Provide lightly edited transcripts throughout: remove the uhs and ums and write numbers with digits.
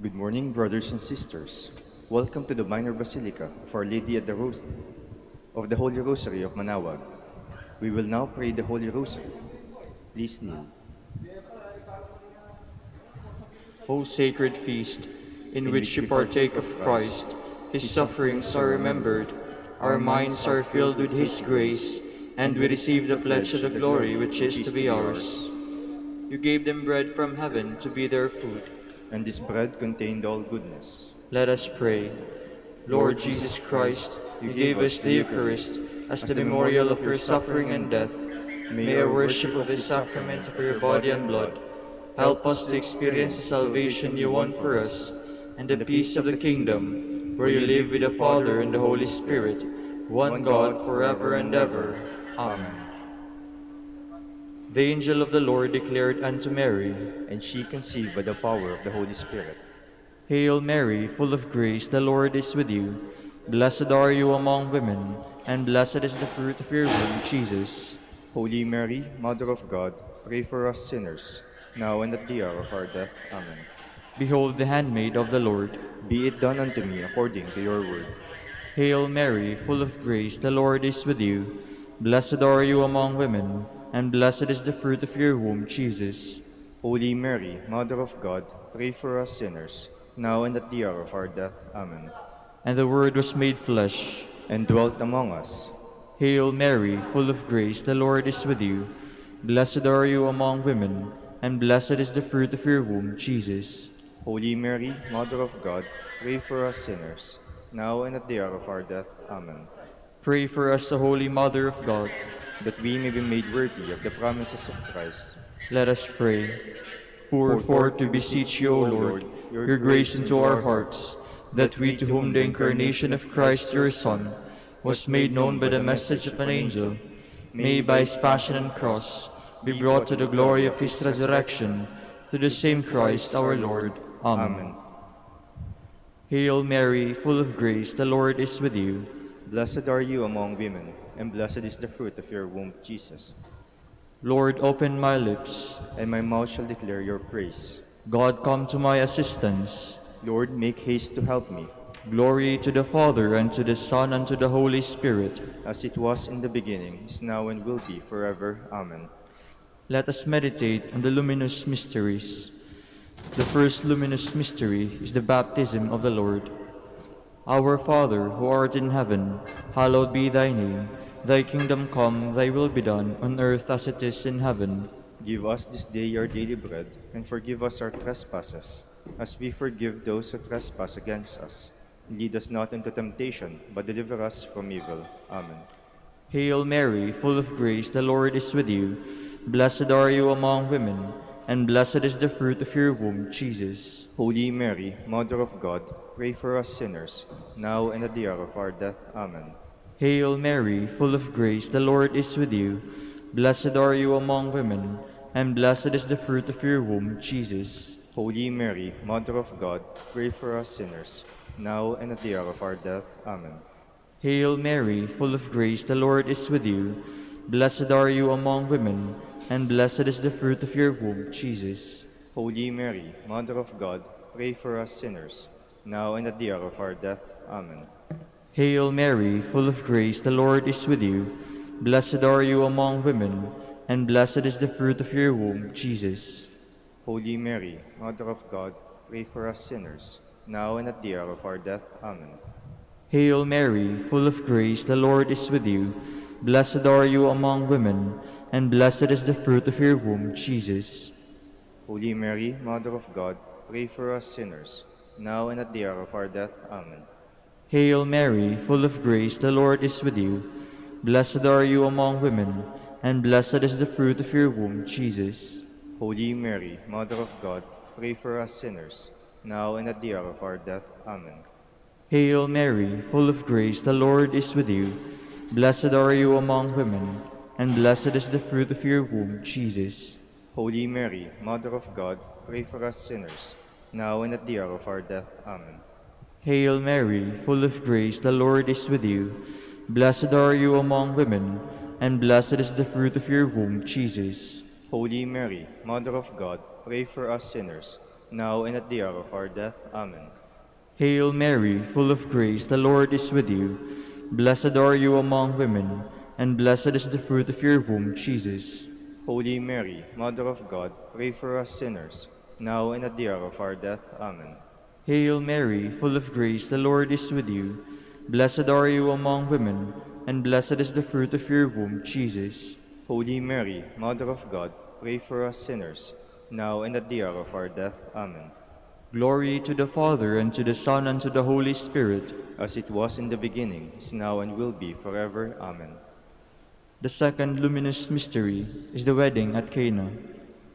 Good morning, brothers and sisters. Welcome to the Minor Basilica of Our Lady of the Holy Rosary of Manaoag. We will now pray the Holy Rosary. Please kneel. O sacred feast, in which we partake of Christ, His sufferings are remembered, our minds are filled with His grace, and we receive the pledge of the glory which is to be ours. You gave them bread from heaven to be their food. And this bread contained all goodness. Let us pray. Lord Jesus Christ, you gave us the Eucharist as the memorial of your suffering and death. May our worship of this sacrament of your body and blood help us to experience the salvation you won for us and the peace of the kingdom, where you live with the Father and the Holy Spirit, one God, forever and ever. Amen. The angel of the Lord declared unto Mary, And she conceived by the power of the Holy Spirit. Hail Mary, full of grace, the Lord is with you. Blessed are you among women, and blessed is the fruit of your womb, Jesus. Holy Mary, Mother of God, pray for us sinners, now and at the hour of our death. Amen. Behold the handmaid of the Lord. Be it done unto me according to your word. Hail Mary, full of grace, the Lord is with you. Blessed are you among women, and blessed is the fruit of your womb, Jesus. Holy Mary, Mother of God, pray for us sinners, now and at the hour of our death. Amen. And the Word was made flesh, and dwelt among us. Hail Mary, full of grace, the Lord is with you. Blessed are you among women, and blessed is the fruit of your womb, Jesus. Holy Mary, Mother of God, pray for us sinners, now and at the hour of our death. Amen. Pray for us, the Holy Mother of God, that we may be made worthy of the promises of Christ. Let us pray. Pour forth, we beseech you, O Lord, your grace into our hearts, that we, to whom the incarnation of Christ your Son was made known by the message of an angel, may by his passion and cross be brought to the glory of his resurrection, through the same Christ our Lord. Amen. Hail Mary, full of grace, the Lord is with you. Blessed are you among women, and blessed is the fruit of your womb, Jesus. Lord, open my lips, and my mouth shall declare your praise. God, come to my assistance. Lord, make haste to help me. Glory to the Father, and to the Son, and to the Holy Spirit. As it was in the beginning, is now, and will be forever. Amen. Let us meditate on the luminous mysteries. The first luminous mystery is the baptism of the Lord. Our Father, who art in heaven, hallowed be thy name. Thy kingdom come, thy will be done, on earth as it is in heaven. Give us this day our daily bread, and forgive us our trespasses, as we forgive those who trespass against us. Lead us not into temptation, but deliver us from evil. Amen. Hail Mary, full of grace, the Lord is with you. Blessed are you among women, and blessed is the fruit of your womb, Jesus. Holy Mary, Mother of God, pray for us sinners, now and at the hour of our death. Amen. Hail Mary, full of grace, the Lord is with you. Blessed are you among women, and blessed is the fruit of your womb, Jesus. Holy Mary, Mother of God, pray for us sinners, now and at the hour of our death. Amen. Hail Mary, full of grace, the Lord is with you. Blessed are you among women, and blessed is the fruit of your womb, Jesus. Holy Mary, Mother of God, pray for us sinners, now and at the hour of our death. Amen. Hail Mary, full of grace, the Lord is with you. Blessed are you among women, and blessed is the fruit of your womb, Jesus. Holy Mary, Mother of God, pray for us sinners, now and at the hour of our death. Amen. Hail Mary, full of grace, the Lord is with you. Blessed are you among women, and blessed is the fruit of your womb, Jesus. Holy Mary, Mother of God, pray for us sinners, now and at the hour of our death. Amen. Hail Mary, full of grace, the Lord is with you. Blessed are you among women, and blessed is the fruit of your womb, Jesus. Holy Mary, Mother of God, pray for us sinners, now and at the hour of our death. Amen. Hail Mary, full of grace, the Lord is with you. Blessed are you among women, and blessed is the fruit of your womb, Jesus. Holy Mary, Mother of God, pray for us sinners, now and at the hour of our death. Amen. Hail Mary, full of grace, the Lord is with you. Blessed are you among women, and blessed is the fruit of your womb, Jesus. Holy Mary, Mother of God, pray for us sinners, now and at the hour of our death. Amen. Hail Mary, full of grace, the Lord is with you. Blessed are you among women, and blessed is the fruit of your womb, Jesus. Holy Mary, Mother of God, pray for us sinners, now and at the hour of our death. Amen. Hail Mary, full of grace, the Lord is with you. Blessed are you among women, and blessed is the fruit of your womb, Jesus. Holy Mary, Mother of God, pray for us sinners, now and at the hour of our death. Amen. Glory to the Father, and to the Son, and to the Holy Spirit. As it was in the beginning, is now, and will be forever. Amen. The second luminous mystery is the wedding at Cana.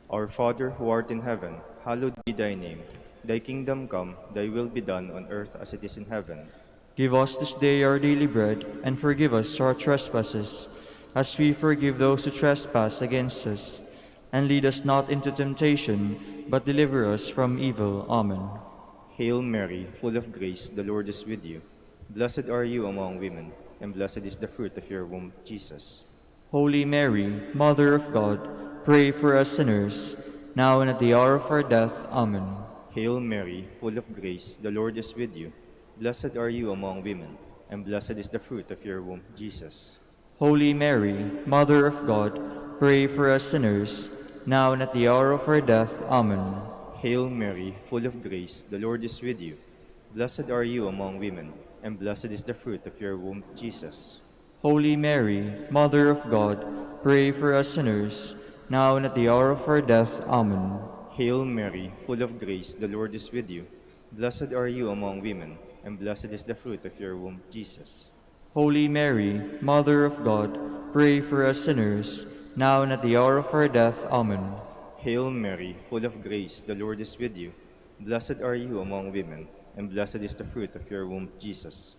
Our Father, who art in heaven, hallowed be thy name. Thy kingdom come, thy will be done on earth as it is in heaven. Give us this day our daily bread, and forgive us our trespasses, as we forgive those who trespass against us. And lead us not into temptation, but deliver us from evil. Amen. Hail Mary, full of grace, the Lord is with you. Blessed are you among women, and blessed is the fruit of your womb, Jesus. Holy Mary, Mother of God, pray for us sinners, now and at the hour of our death. Amen. Hail Mary, full of grace, the Lord is with you. Blessed are you among women, and blessed is the fruit of your womb, Jesus. Holy Mary, Mother of God, pray for us sinners, now and at the hour of our death. Amen. Hail Mary, full of grace, the Lord is with you. Blessed are you among women, and blessed is the fruit of your womb, Jesus. Holy Mary, Mother of God, pray for us sinners, now and at the hour of our death. Amen. Hail Mary, full of grace, the Lord is with you. Blessed are you among women, and blessed is the fruit of your womb, Jesus. Holy Mary, Mother of God, pray for us sinners, now and at the hour of our death. Amen. Hail Mary, full of grace, the Lord is with you. Blessed are you among women, and blessed is the fruit of your womb, Jesus.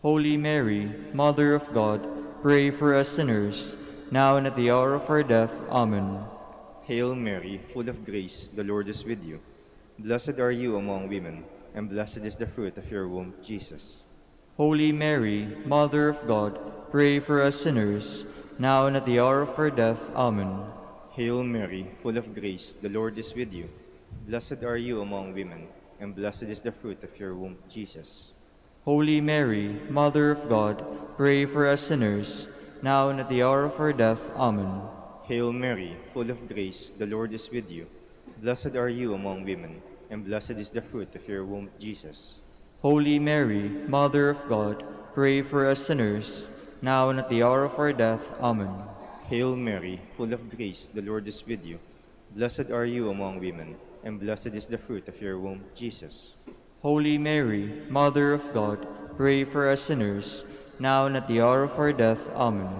Holy Mary, Mother of God, pray for us sinners, now and at the hour of our death. Amen. Hail Mary, full of grace, the Lord is with you. Blessed are you among women, and blessed is the fruit of your womb, Jesus. Holy Mary, Mother of God, pray for us sinners, now and at the hour of our death. Amen. Hail Mary, full of grace, the Lord is with you. Blessed are you among women, and blessed is the fruit of your womb, Jesus. Holy Mary, Mother of God, pray for us sinners, now and at the hour of our death. Amen. Hail Mary, full of grace, the Lord is with you. Blessed are you among women, and blessed is the fruit of your womb, Jesus. Holy Mary, Mother of God, pray for us sinners, now and at the hour of our death. Amen. Hail Mary, full of grace, the Lord is with you. Blessed are you among women, and blessed is the fruit of your womb, Jesus. Holy Mary, Mother of God, pray for us sinners, now and at the hour of our death. Amen.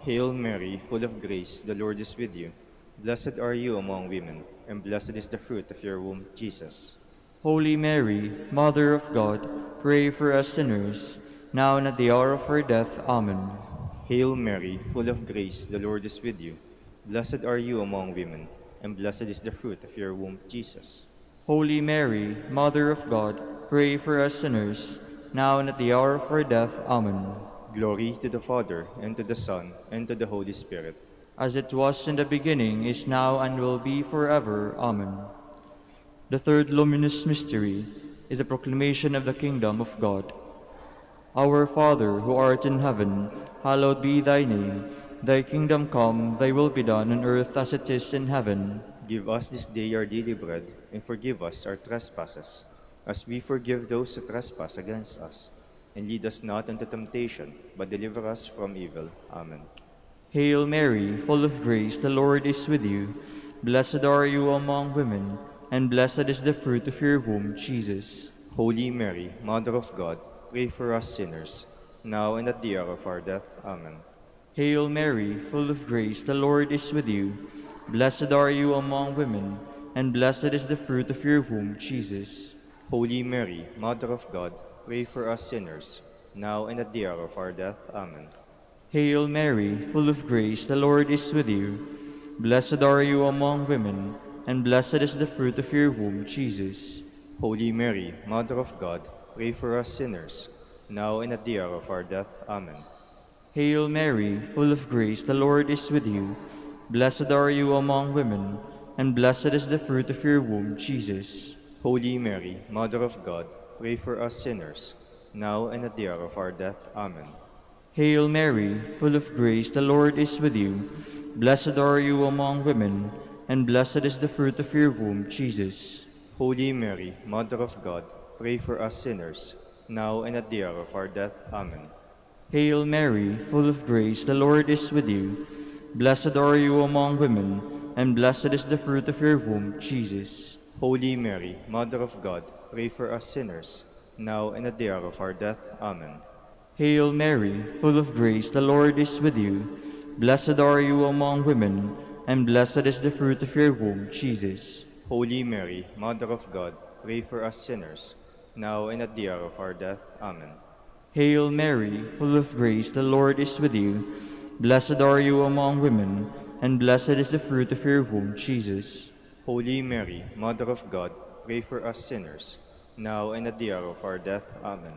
Hail Mary, full of grace, the Lord is with you. Blessed are you among women, and blessed is the fruit of your womb, Jesus. Holy Mary, Mother of God, pray for us sinners, now and at the hour of our death. Amen. Hail Mary, full of grace, the Lord is with you. Blessed are you among women, and blessed is the fruit of your womb, Jesus. Holy Mary, Mother of God, pray for us sinners, now and at the hour of our death. Amen. Glory to the Father, and to the Son, and to the Holy Spirit. As it was in the beginning, is now, and will be forever. Amen. The third luminous mystery is the proclamation of the kingdom of God. Our Father, who art in heaven, hallowed be thy name. Thy kingdom come, thy will be done on earth as it is in heaven. Give us this day our daily bread, and forgive us our trespasses, as we forgive those who trespass against us. And lead us not into temptation, but deliver us from evil. Amen. Hail Mary, full of grace, the Lord is with you. Blessed are you among women, and blessed is the fruit of your womb, Jesus. Holy Mary, Mother of God, pray for us sinners, now and at the hour of our death. Amen. Hail Mary, full of grace, the Lord is with you. Blessed are you among women, and blessed is the fruit of your womb, Jesus. Holy Mary, Mother of God, pray for us sinners, now and at the hour of our death. Amen. Hail Mary, full of grace, the Lord is with you. Blessed are you among women, and blessed is the fruit of your womb, Jesus. Holy Mary, Mother of God, pray for us sinners, now and at the hour of our death. Amen. Hail Mary, full of grace, the Lord is with you. Blessed are you among women, and blessed is the fruit of your womb, Jesus. Holy Mary, Mother of God, pray for us sinners, now and at the hour of our death. Amen. Hail Mary, full of grace, the Lord is with you. Blessed are you among women, and blessed is the fruit of your womb, Jesus. Holy Mary, Mother of God, pray for us sinners, now and at the hour of our death. Amen. Hail Mary, full of grace, the Lord is with you. Blessed are you among women, and blessed is the fruit of your womb, Jesus. Holy Mary, Mother of God, pray for us sinners, now and at the hour of our death. Amen. Hail Mary, full of grace, the Lord is with you. Blessed are you among women, and blessed is the fruit of your womb, Jesus. Holy Mary, Mother of God, pray for us sinners, now and at the hour of our death. Amen. Hail Mary, full of grace, the Lord is with you. Blessed are you among women, and blessed is the fruit of your womb, Jesus. Holy Mary, Mother of God, pray for us sinners, now and at the hour of our death. Amen.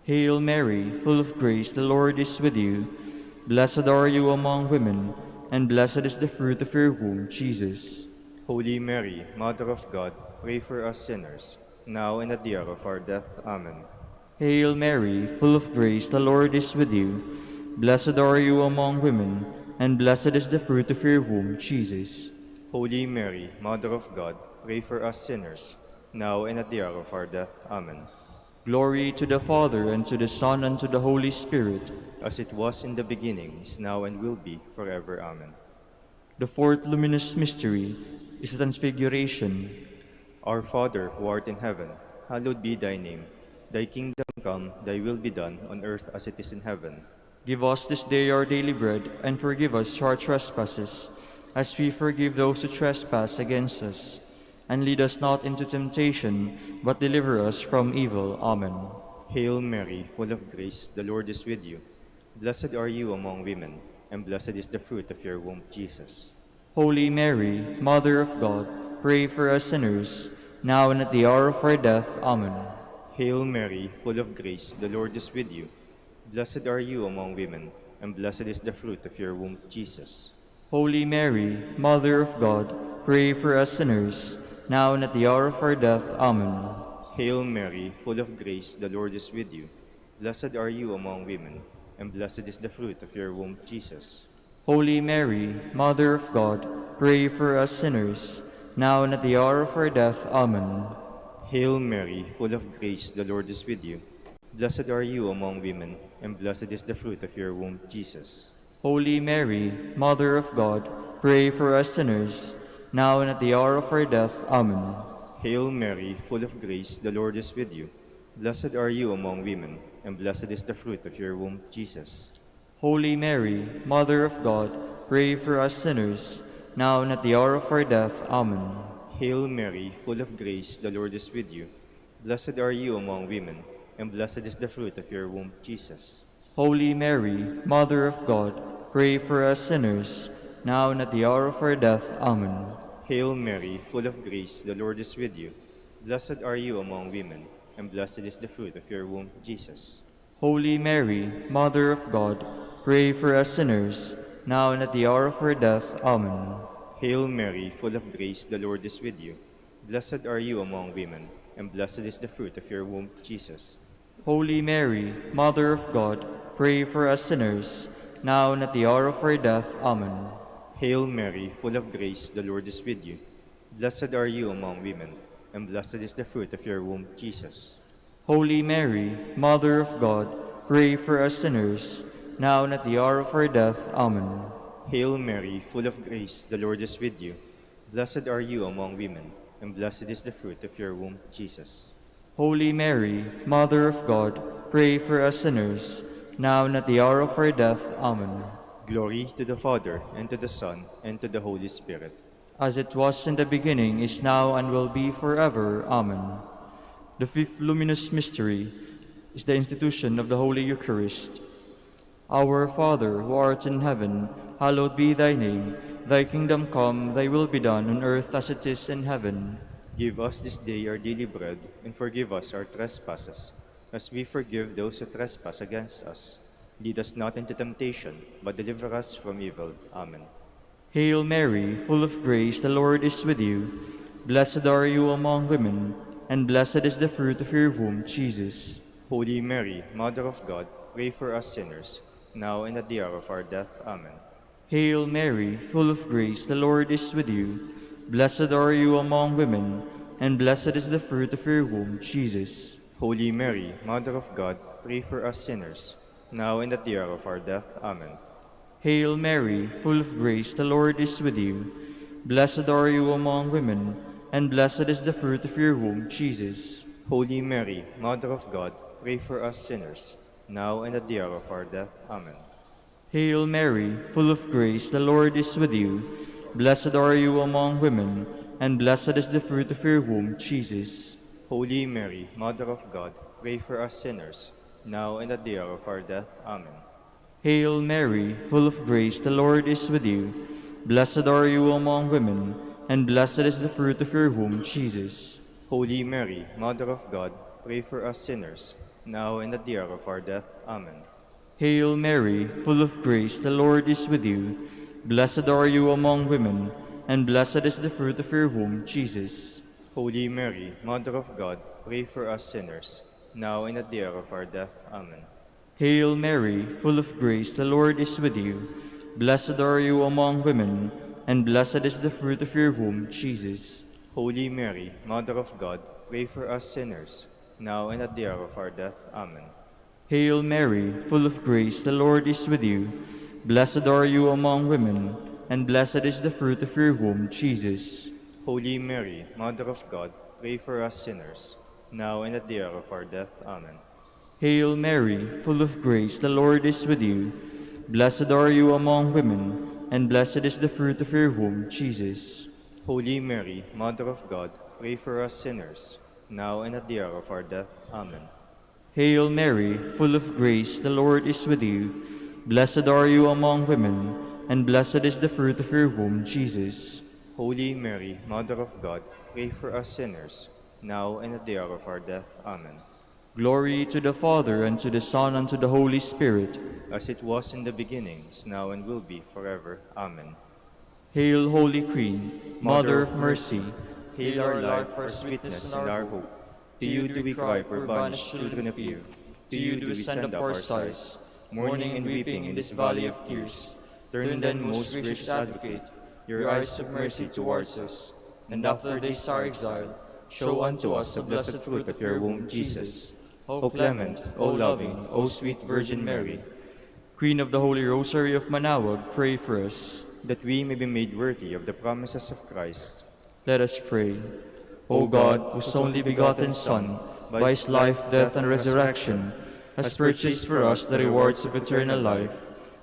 Hail Mary, full of grace, the Lord is with you. Blessed are you among women, and blessed is the fruit of your womb, Jesus. Holy Mary, Mother of God, pray for us sinners, now and at the hour of our death. Amen. Hail Mary, full of grace, the Lord is with you. Blessed are you among women, and blessed is the fruit of your womb, Jesus. Holy Mary, Mother of God, pray for us sinners, now and at the hour of our death. Amen. Glory to the Father, and to the Son, and to the Holy Spirit. As it was in the beginning, is now, and will be, forever. Amen. The fourth luminous mystery is the Transfiguration. Our Father, who art in heaven, hallowed be thy name. Thy kingdom come, thy will be done, on earth as it is in heaven. Give us this day our daily bread, and forgive us our trespasses, as we forgive those who trespass against us. And lead us not into temptation, but deliver us from evil. Amen. Hail Mary, full of grace, the Lord is with you. Blessed are you among women, and blessed is the fruit of your womb, Jesus. Holy Mary, Mother of God, pray for us sinners, now and at the hour of our death. Amen. Hail Mary, full of grace, the Lord is with you. Blessed are you among women, and blessed is the fruit of your womb, Jesus. Holy Mary, Mother of God, pray for us sinners, now and at the hour of our death. Amen. Hail Mary, full of grace, the Lord is with you. Blessed are you among women, and blessed is the fruit of your womb, Jesus. Holy Mary, Mother of God, pray for us sinners, now and at the hour of our death. Amen. Hail Mary, full of grace, the Lord is with you. Blessed are you among women, and blessed is the fruit of your womb, Jesus. Holy Mary, Mother of God, pray for us sinners, now and at the hour of our death. Amen. Hail Mary, full of grace, the Lord is with you. Blessed are you among women, and blessed is the fruit of your womb, Jesus. Holy Mary, Mother of God, pray for us sinners, now and at the hour of our death. Amen. Hail Mary, full of grace, the Lord is with you. Blessed are you among women, and blessed is the fruit of your womb, Jesus. Holy Mary, Mother of God, pray for us sinners, now and at the hour of our death. Amen. Hail Mary, full of grace, the Lord is with you. Blessed are you among women, and blessed is the fruit of your womb, Jesus. Holy Mary, Mother of God, pray for us sinners, now and at the hour of our death. Amen. Hail Mary, full of grace, the Lord is with you. Blessed are you among women, and blessed is the fruit of your womb, Jesus. Holy Mary, Mother of God, pray for us sinners, now and at the hour of our death. Amen. Hail Mary, full of grace, the Lord is with you. Blessed are you among women, and blessed is the fruit of your womb, Jesus. Holy Mary, Mother of God, pray for us sinners, now and at the hour of our death. Amen. Hail Mary, full of grace, the Lord is with you. Blessed are you among women, and blessed is the fruit of your womb, Jesus. Holy Mary, Mother of God, pray for us sinners, now and at the hour of our death. Amen. Glory to the Father, and to the Son, and to the Holy Spirit. As it was in the beginning, is now, and will be forever. Amen. The fifth luminous mystery is the institution of the Holy Eucharist. Our Father, who art in heaven, hallowed be thy name. Thy kingdom come, thy will be done on earth as it is in heaven. Give us this day our daily bread, and forgive us our trespasses, as we forgive those who trespass against us. Lead us not into temptation, but deliver us from evil. Amen. Hail Mary, full of grace, the Lord is with you. Blessed are you among women, and blessed is the fruit of your womb, Jesus. Holy Mary, Mother of God, pray for us sinners, now and at the hour of our death. Amen. Hail Mary, full of grace, the Lord is with you. Blessed are you among women, and blessed is the fruit of your womb, Jesus. Holy Mary, Mother of God, pray for us sinners, now and at the hour of our death. Amen. Hail Mary, full of grace, the Lord is with you. Blessed are you among women, and blessed is the fruit of your womb, Jesus. Holy Mary, Mother of God, pray for us sinners, now and at the hour of our death. Amen. Hail Mary, full of grace, the Lord is with you. Blessed are you among women, and blessed is the fruit of your womb, Jesus. Holy Mary, Mother of God, pray for us sinners, now and at the hour of our death. Amen. Hail Mary, full of grace, the Lord is with you. Blessed are you among women, and blessed is the fruit of your womb, Jesus. Holy Mary, Mother of God, pray for us sinners, now and at the hour of our death. Amen. Hail Mary, full of grace, the Lord is with you. Blessed are you among women, and blessed is the fruit of your womb, Jesus. Holy Mary, Mother of God, pray for us sinners, now and at the hour of our death. Amen. Hail Mary, full of grace, the Lord is with you. Blessed are you among women, and blessed is the fruit of your womb, Jesus. Holy Mary, Mother of God, pray for us sinners, now and at the hour of our death. Amen. Hail Mary, full of grace, the Lord is with you. Blessed are you among women, and blessed is the fruit of your womb, Jesus. Holy Mary, Mother of God, pray for us sinners, now and at the hour of our death. Amen. Hail Mary, full of grace, the Lord is with you. Blessed are you among women, and blessed is the fruit of your womb, Jesus. Holy Mary, Mother of God, pray for us sinners, now and at the hour of our death. Amen. Hail Mary, full of grace, the Lord is with you. Blessed are you among women, and blessed is the fruit of your womb, Jesus. Holy Mary, Mother of God, pray for us sinners, now and at the hour of our death. Amen. Glory to the Father, and to the Son, and to the Holy Spirit. As it was in the beginning, is now, and will be forever. Amen. Hail, Holy Queen, Mother of Mercy. Hail our life, our sweetness, and our hope. To you do we cry, poor banished children of Eve. To you do we send up our sighs, mourning and weeping in this valley of tears. Turn then, most gracious Advocate, your eyes of mercy towards us, and after this our exile, show unto us the blessed fruit of your womb, Jesus. O clement, O loving, O sweet Virgin Mary, Queen of the Holy Rosary of Manaoag, pray for us. that we may be made worthy of the promises of Christ. Let us pray. O God, whose only begotten Son, by his life, death, and resurrection, has purchased for us the rewards of eternal life,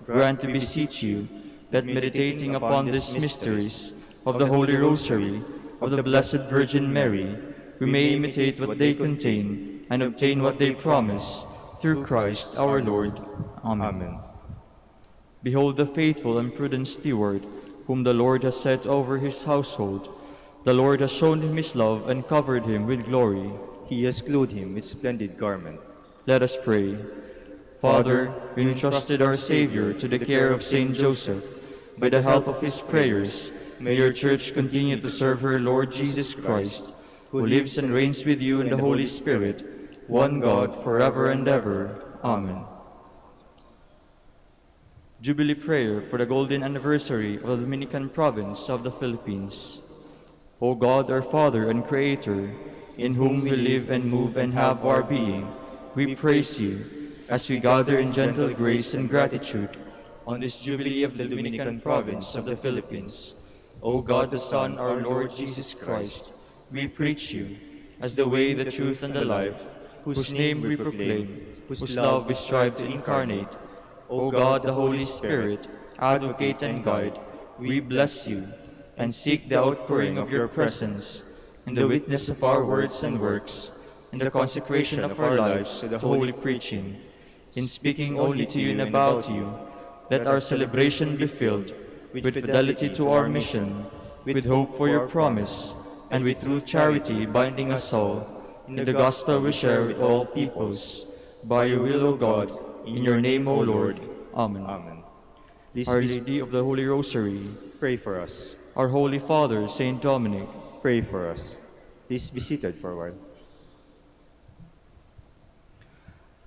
grant, we beseech you, that meditating upon these mysteries of the Holy Rosary of the Blessed Virgin Mary, we may imitate what they contain and obtain what they promise, through Christ our Lord. Amen. Amen. Behold the faithful and prudent steward, whom the Lord has set over his household. The Lord has shown him his love and covered him with glory. He has clothed him with splendid garment. Let us pray. Father, we entrusted our Savior to the care of Saint Joseph. By the help of his prayers, may your Church continue to serve her Lord Jesus Christ, who lives and reigns with you in the Holy Spirit, one God, forever and ever. Amen. Jubilee Prayer for the Golden Anniversary of the Dominican Province of the Philippines. O God, our Father and Creator, in whom we live and move and have our being, we praise you as we gather in gentle grace and gratitude on this Jubilee of the Dominican Province of the Philippines. O God, the Son, our Lord Jesus Christ, we preach you as the way, the truth, and the life, whose name we proclaim, whose love we strive to incarnate. O God, the Holy Spirit, advocate and guide, we bless you and seek the outpouring of your presence in the witness of our words and works, in the consecration of our lives to the holy preaching, in speaking only to you and about you. Let our celebration be filled with fidelity to our mission, with hope for your promise, and with true charity binding us all in the gospel we share with all peoples. By your will, O God, in your name, O Lord. Amen. Amen. Please Our be- Lady of the Holy Rosary, pray for us. our Holy Father, Saint Dominic, Pray for us. Please be seated for a while.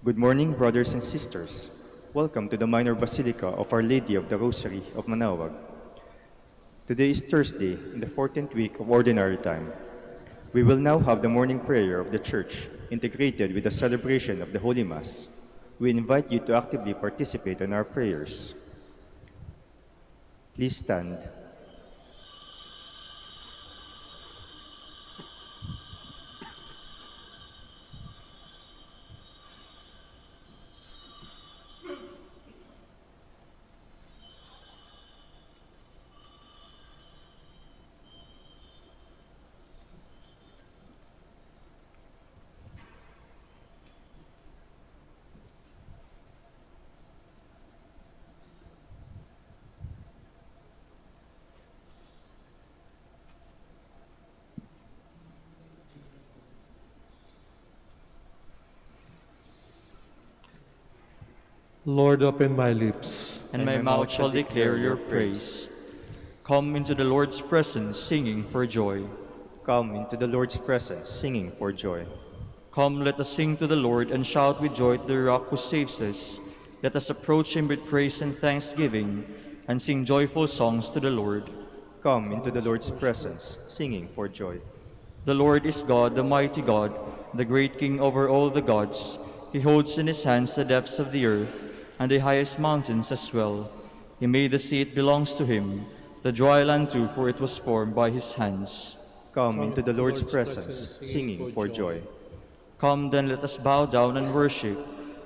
Good morning, brothers and sisters. Welcome to the Minor Basilica of Our Lady of the Rosary of Manaoag. Today is Thursday in the 14th week of Ordinary Time. We will now have the morning prayer of the Church integrated with the celebration of the Holy Mass. We invite you to actively participate in our prayers. Please stand. Lord, open my lips, and my mouth shall declare your praise. Come into the Lord's presence, singing for joy. Come into the Lord's presence, singing for joy. Come, let us sing to the Lord, and shout with joy to the rock who saves us. Let us approach him with praise and thanksgiving, and sing joyful songs to the Lord. Come into the Lord's presence, singing for joy. The Lord is God, the mighty God, the great King over all the gods. He holds in his hands the depths of the earth, and the highest mountains as well. He made the sea, it belongs to him, the dry land too, for it was formed by his hands. Come into the Lord's presence, singing for joy. Come then, let us bow down and worship,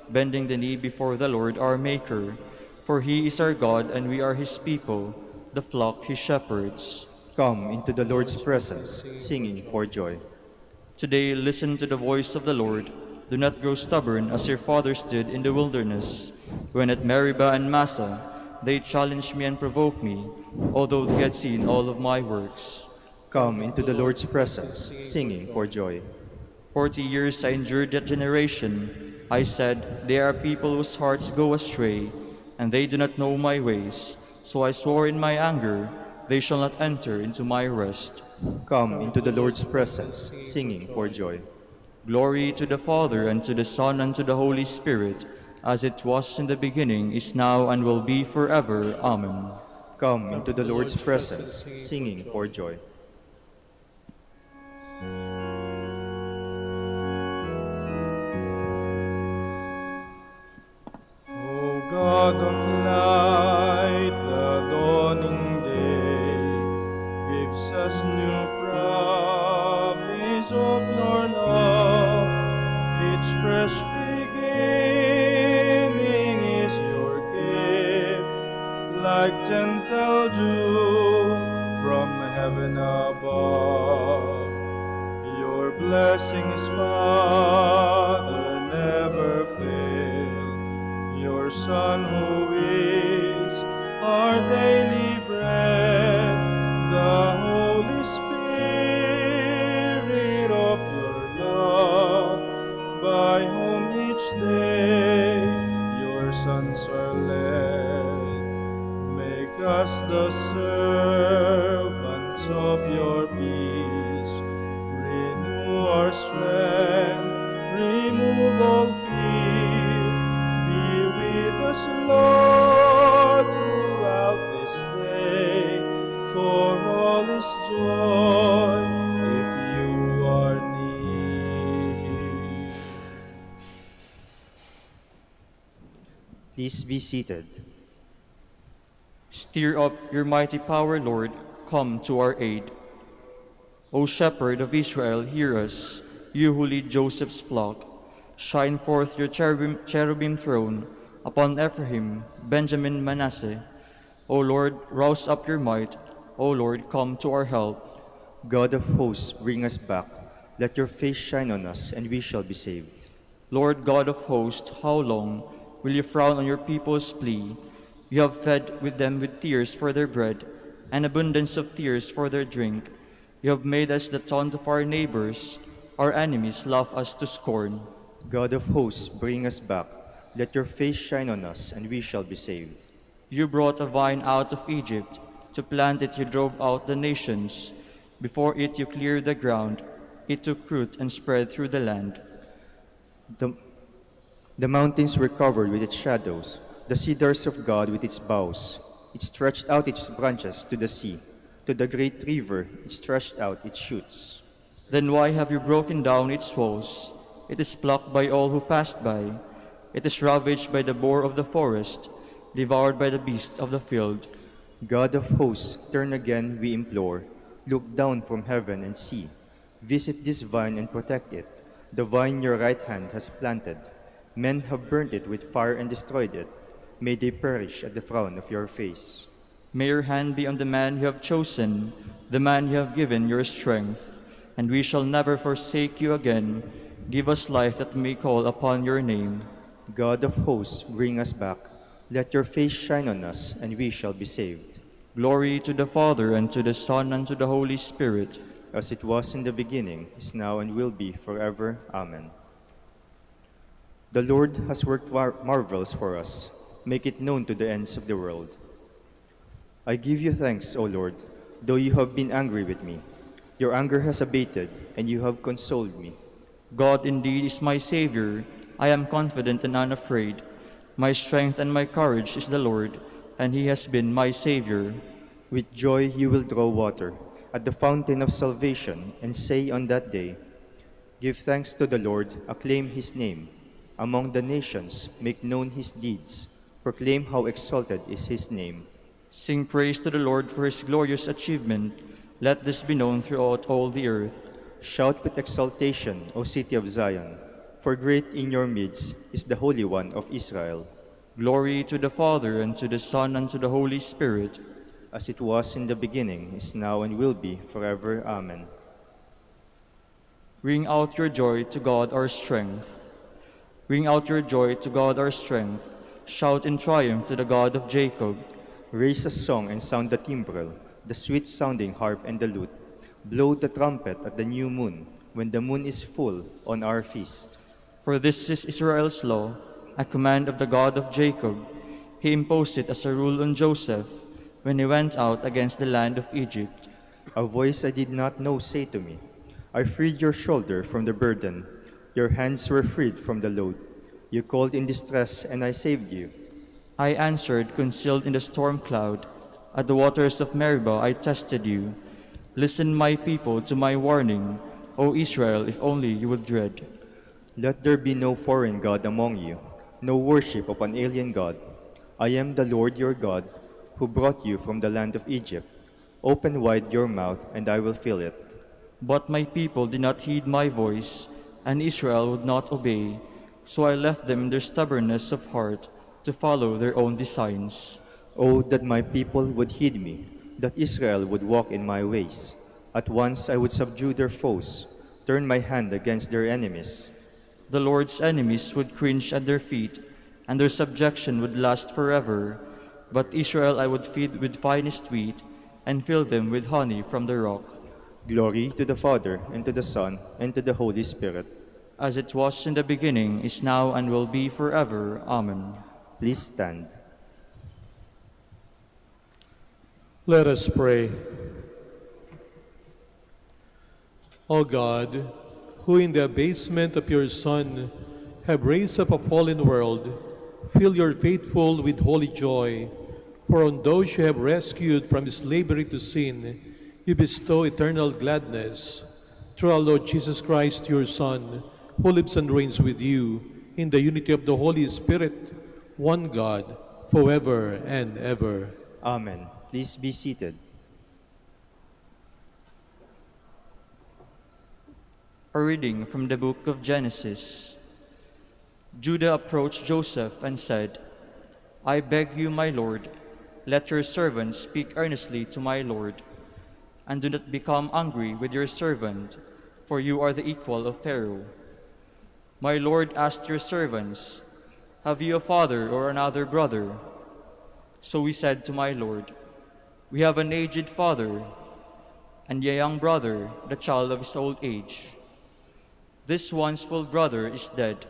bending the knee before the Lord our Maker. For he is our God, and we are his people, the flock he shepherds. Come into the Lord's presence, singing for joy. Today listen to the voice of the Lord. Do not grow stubborn as your fathers did in the wilderness, when at Meribah and Massa they challenged me and provoked me, although they had seen all of my works. Come into the Lord's presence, singing for joy. 40 years I endured that generation. I said, they are people whose hearts go astray, and they do not know my ways. So I swore in my anger, they shall not enter into my rest. Come into the Lord's presence, singing for joy. Glory to the Father, and to the Son, and to the Holy Spirit, as it was in the beginning, is now, and will be forever. Amen. Come into the Lord's presence, singing for joy. O God of light, the dawning day gives us new promise of your love. Each fresh beginning is your gift, like gentle dew from heaven above. Your blessings, Father, never fail. Your Son, who is our daily bread, the Holy Spirit of your love, by whom each day your sons are led. Make us the servants of your peace. Renew our strength, remove all fear. Be with us, Lord, throughout this day, for all is joy if you are near. Please be seated. Stir up your mighty power, Lord, come to our aid. O Shepherd of Israel, hear us, you who lead Joseph's flock. Shine forth your cherubim throne upon Ephraim, Benjamin, Manasseh. O Lord, rouse up your might. O Lord, come to our help. God of hosts, bring us back. Let your face shine on us, and we shall be saved. Lord God of hosts, how long will you frown on your people's plea? You have fed them with tears for their bread, and abundance of tears for their drink. You have made us the taunt of our neighbors. Our enemies laugh us to scorn. God of hosts, bring us back. Let your face shine on us, and we shall be saved. You brought a vine out of Egypt. To plant it you drove out the nations. Before it you cleared the ground. It took root and spread through the land. The mountains were covered with its shadows, the cedars of God with its boughs. It stretched out its branches to the sea. To the great river it stretched out its shoots. Then why have you broken down its walls? It is plucked by all who passed by. It is ravaged by the boar of the forest, devoured by the beasts of the field. God of hosts, turn again, we implore. Look down from heaven and see. Visit this vine and protect it, the vine your right hand has planted. Men have burnt it with fire and destroyed it. May they perish at the frown of your face. May your hand be on the man you have chosen, the man you have given your strength, and we shall never forsake you again. Give us life that we may call upon your name. God of hosts, bring us back. Let your face shine on us, and we shall be saved. Glory to the Father, and to the Son, and to the Holy Spirit. As it was in the beginning, is now, and will be forever. Amen. The Lord has worked marvels for us. Make it known to the ends of the world. I give you thanks, O Lord, though you have been angry with me. Your anger has abated, and you have consoled me. God indeed is my Savior. I am confident and unafraid. My strength and my courage is the Lord, and He has been my Savior. With joy you will draw water at the fountain of salvation, and say on that day, give thanks to the Lord, acclaim His name. Among the nations, make known His deeds. Proclaim how exalted is His name. Sing praise to the Lord for His glorious achievement. Let this be known throughout all the earth. Shout with exultation, O city of Zion, for great in your midst is the Holy One of Israel. Glory to the Father, and to the Son, and to the Holy Spirit. As it was in the beginning, is now, and will be forever. Amen. Ring out your joy to God our strength. Ring out your joy to God our strength. Shout in triumph to the God of Jacob. Raise a song and sound the timbrel, the sweet-sounding harp and the lute. Blow the trumpet at the new moon, when the moon is full on our feast. For this is Israel's law, a command of the God of Jacob. He imposed it as a rule on Joseph, when he went out against the land of Egypt. A voice I did not know say to me, I freed your shoulder from the burden. Your hands were freed from the load. You called in distress, and I saved you. I answered, concealed in the storm cloud. At the waters of Meribah I tested you. Listen, my people, to my warning. O Israel, if only you would dread. Let there be no foreign god among you, no worship of an alien god. I am the Lord your God, who brought you from the land of Egypt. Open wide your mouth, and I will fill it. But my people did not heed my voice, and Israel would not obey. So I left them in their stubbornness of heart to follow their own designs. Oh, that my people would heed me, that Israel would walk in my ways. At once I would subdue their foes, turn my hand against their enemies. The Lord's enemies would cringe at their feet, and their subjection would last forever. But Israel I would feed with finest wheat, and fill them with honey from the rock. Glory to the Father, and to the Son, and to the Holy Spirit. As it was in the beginning, is now, and will be forever. Amen. Please stand. Let us pray. O God, who in the abasement of your Son have raised up a fallen world, fill your faithful with holy joy. For on those you have rescued from slavery to sin, you bestow eternal gladness. Through our Lord Jesus Christ, your Son, who lives and reigns with you in the unity of the Holy Spirit, one God, forever and ever. Amen. Please be seated. A reading from the book of Genesis. Judah approached Joseph and said, I beg you, my lord, let your servant speak earnestly to my lord, and do not become angry with your servant, for you are the equal of Pharaoh. My lord asked your servants, have you a father or another brother? So we said to my lord, we have an aged father, and a young brother, the child of his old age. This one's full brother is dead,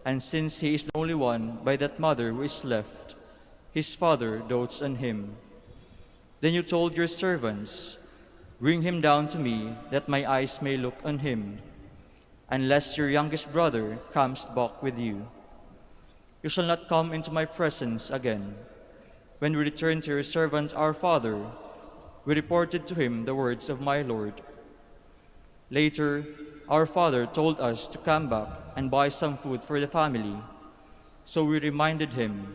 and since he is the only one by that mother who is left, his father dotes on him. Then you told your servants, bring him down to me, that my eyes may look on him, unless your youngest brother comes back with you. You shall not come into my presence again. When we returned to your servant our father, we reported to him the words of my Lord. Later, our father told us to come back and buy some food for the family. So we reminded him,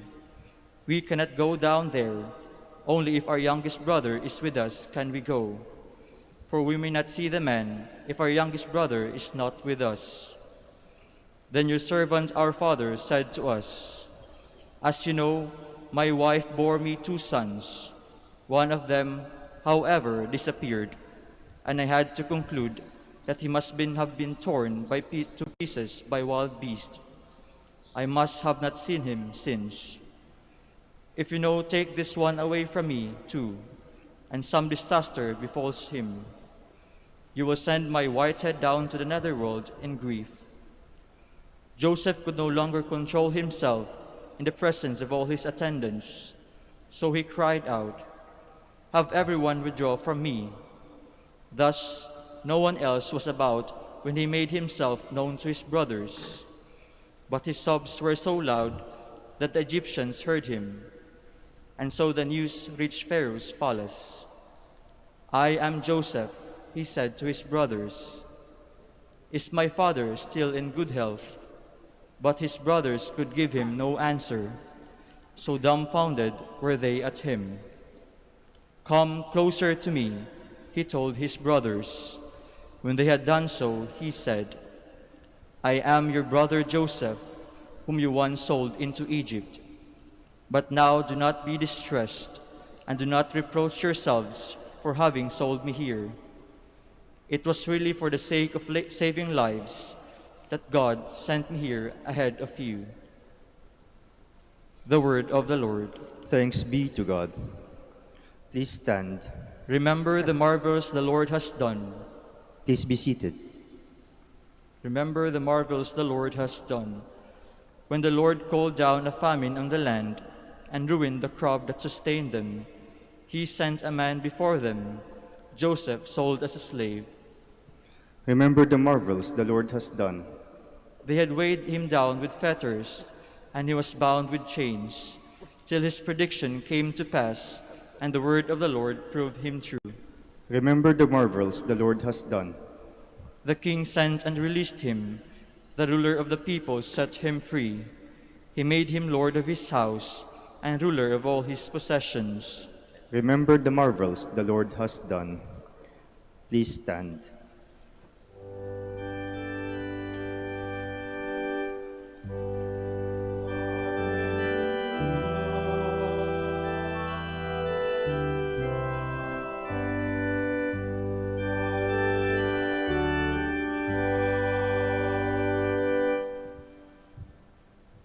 we cannot go down there. Only if our youngest brother is with us can we go. For we may not see the man if our youngest brother is not with us. Then your servant our father said to us, as you know, my wife bore me 2 sons. One of them, however, disappeared, and I had to conclude that he must have been torn to pieces by wild beasts. I must have not seen him since. If you know, take this one away from me too, and some disaster befalls him. You will send my white head down to the netherworld in grief. Joseph could no longer control himself in the presence of all his attendants, so he cried out, have everyone withdraw from me. Thus, no one else was about when he made himself known to his brothers. But his sobs were so loud that the Egyptians heard him. And so the news reached Pharaoh's palace. I am Joseph, he said to his brothers. Is my father still in good health? But his brothers could give him no answer. So dumbfounded were they at him. Come closer to me, he told his brothers. When they had done so, he said, I am your brother Joseph, whom you once sold into Egypt. But now do not be distressed, and do not reproach yourselves for having sold me here. It was really for the sake of saving lives that God sent me here ahead of you. The word of the Lord. Thanks be to God. Please stand. Remember the marvels the Lord has done. Please be seated. Remember the marvels the Lord has done. When the Lord called down a famine on the land and ruined the crop that sustained them, he sent a man before them, Joseph sold as a slave. Remember the marvels the Lord has done. They had weighed him down with fetters, and he was bound with chains, till his prediction came to pass, and the word of the Lord proved him true. Remember the marvels the Lord has done. The king sent and released him. The ruler of the people set him free. He made him lord of his house and ruler of all his possessions. Remember the marvels the Lord has done. Please stand.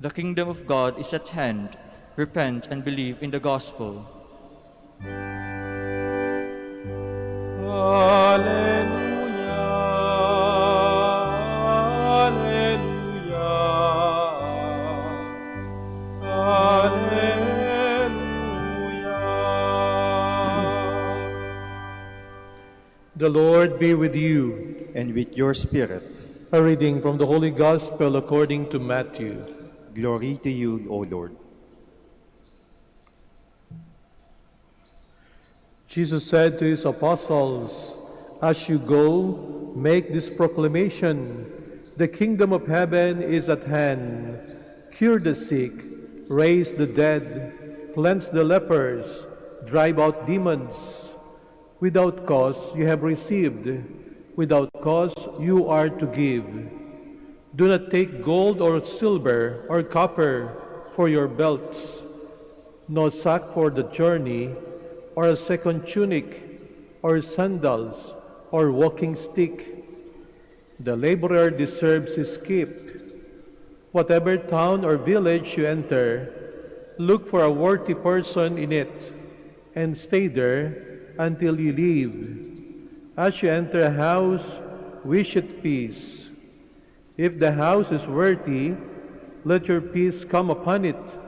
The kingdom of God is at hand. Repent and believe in the gospel. Alleluia, alleluia, alleluia. The Lord be with you. And with your spirit. A reading from the Holy Gospel according to Matthew. Glory to you, O Lord. Jesus said to his apostles, as you go, make this proclamation, the kingdom of heaven is at hand. Cure the sick, raise the dead, cleanse the lepers, drive out demons. Without cause you have received, without cause you are to give. Do not take gold or silver or copper for your belts, no sack for the journey, or a second tunic, or sandals, or walking stick. The laborer deserves his keep. Whatever town or village you enter, look for a worthy person in it, and stay there until you leave. As you enter a house, wish it peace. If the house is worthy, let your peace come upon it.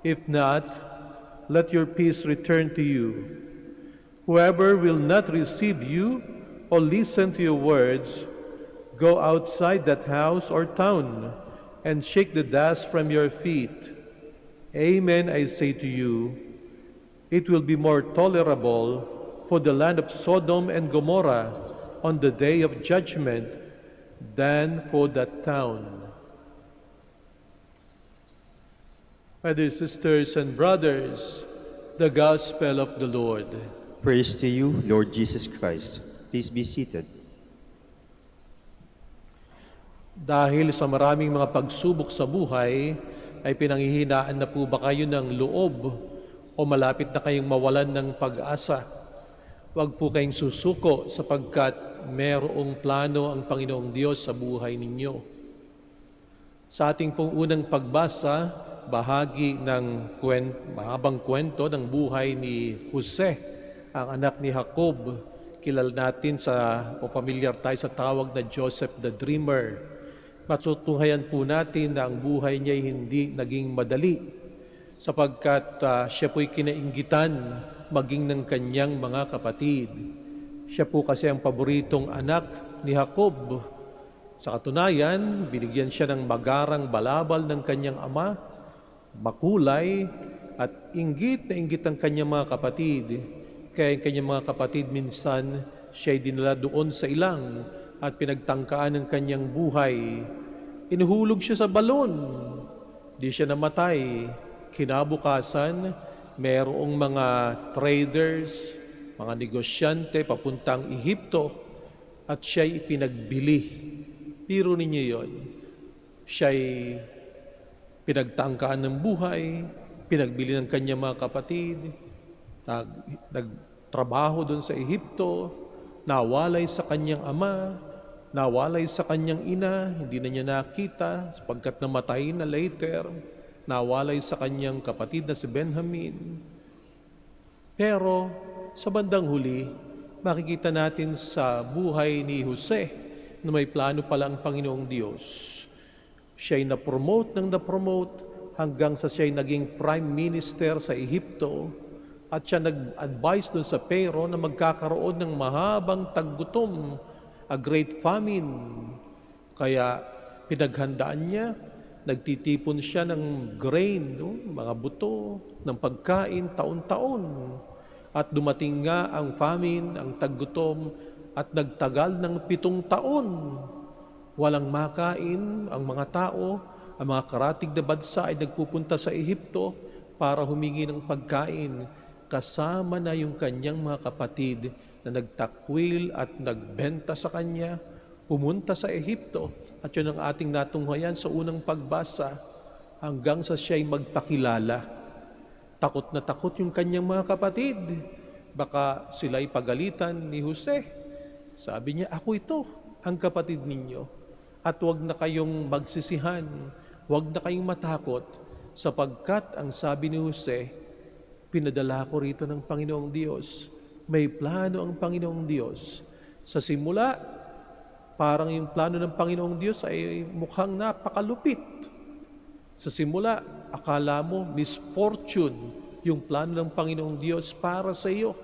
If not, let your peace return to you. Whoever will not receive you or listen to your words, go outside that house or town and shake the dust from your feet. Amen, I say to you, it will be more tolerable for the land of Sodom and Gomorrah on the day of judgment than for that town. My dear sisters and brothers, the Gospel of the Lord. Praise to you, Lord Jesus Christ. Please be seated. Dahil sa maraming mga pagsubok sa buhay, ay pinanghihinaan na po ba kayo ng loob o malapit na kayong mawalan ng pag-asa? Huwag po kayong susuko sapagkat mayroong plano ang Panginoong Diyos sa buhay ninyo. Sa ating pong unang pagbasa, bahagi ng mahabang kwento ng buhay ni Jose, ang anak ni Jacob. Kilala natin o pamilyar tayo sa tawag na Joseph the Dreamer. Matutunghayan po natin na ang buhay niya hindi naging madali sapagkat siya po'y kinainggitan maging ng kanyang mga kapatid. Siya po kasi ang paboritong anak ni Jacob. Sa katunayan, binigyan siya ng magarang balabal ng kanyang ama, makulay at inggit na inggit ang kanyang mga kapatid. Kaya ang kanyang mga kapatid minsan siya'y dinala doon sa ilang at pinagtangkaan ng kanyang buhay. Inuhulog siya sa balon. Di siya namatay. Kinabukasan, mayroong mga traders, mga negosyante papuntang Ehipto at siya'y ipinagbili. Biro ninyo yon. Siya'y pinagtangkaan ng buhay, pinagbili ng kanyang mga kapatid, nagtrabaho doon sa Ehipto, nawalay sa kanyang ama, nawalay sa kanyang ina, hindi na niya nakita sapagkat namatay na later, nawalay sa kanyang kapatid na si Benjamin. Pero sa bandang huli, makikita natin sa buhay ni Jose na may plano pala ang Panginoong Diyos. Siya'y na-promote hanggang sa siya'y naging prime minister sa Ehipto at siya nag-advise dun sa Pharaoh na magkakaroon ng mahabang taggutom, a great famine. Kaya pinaghandaan niya, nagtitipon siya ng grain, mga buto, ng pagkain taon-taon. At dumating nga ang famine, ang taggutom, at nagtagal ng 7 taon. Walang makain ang mga tao, ang mga karatig na bansa ay nagpupunta sa Ehipto para humingi ng pagkain. Kasama na yung kanyang mga kapatid na nagtakwil at nagbenta sa kanya, pumunta sa Ehipto. At yun ang ating natunghayan sa unang pagbasa hanggang sa siya'y magpakilala. Takot na takot yung kanyang mga kapatid. Baka sila'y pagalitan ni Jose. Sabi niya, ako ito, ang kapatid ninyo. At huwag na kayong magsisihan, huwag na kayong matakot, sapagkat ang sabi ni Jose, pinadala ko rito ng Panginoong Diyos. May plano ang Panginoong Diyos. Sa simula, parang yung plano ng Panginoong Diyos ay mukhang napakalupit. Sa simula, akala mo misfortune yung plano ng Panginoong Diyos para sa iyo.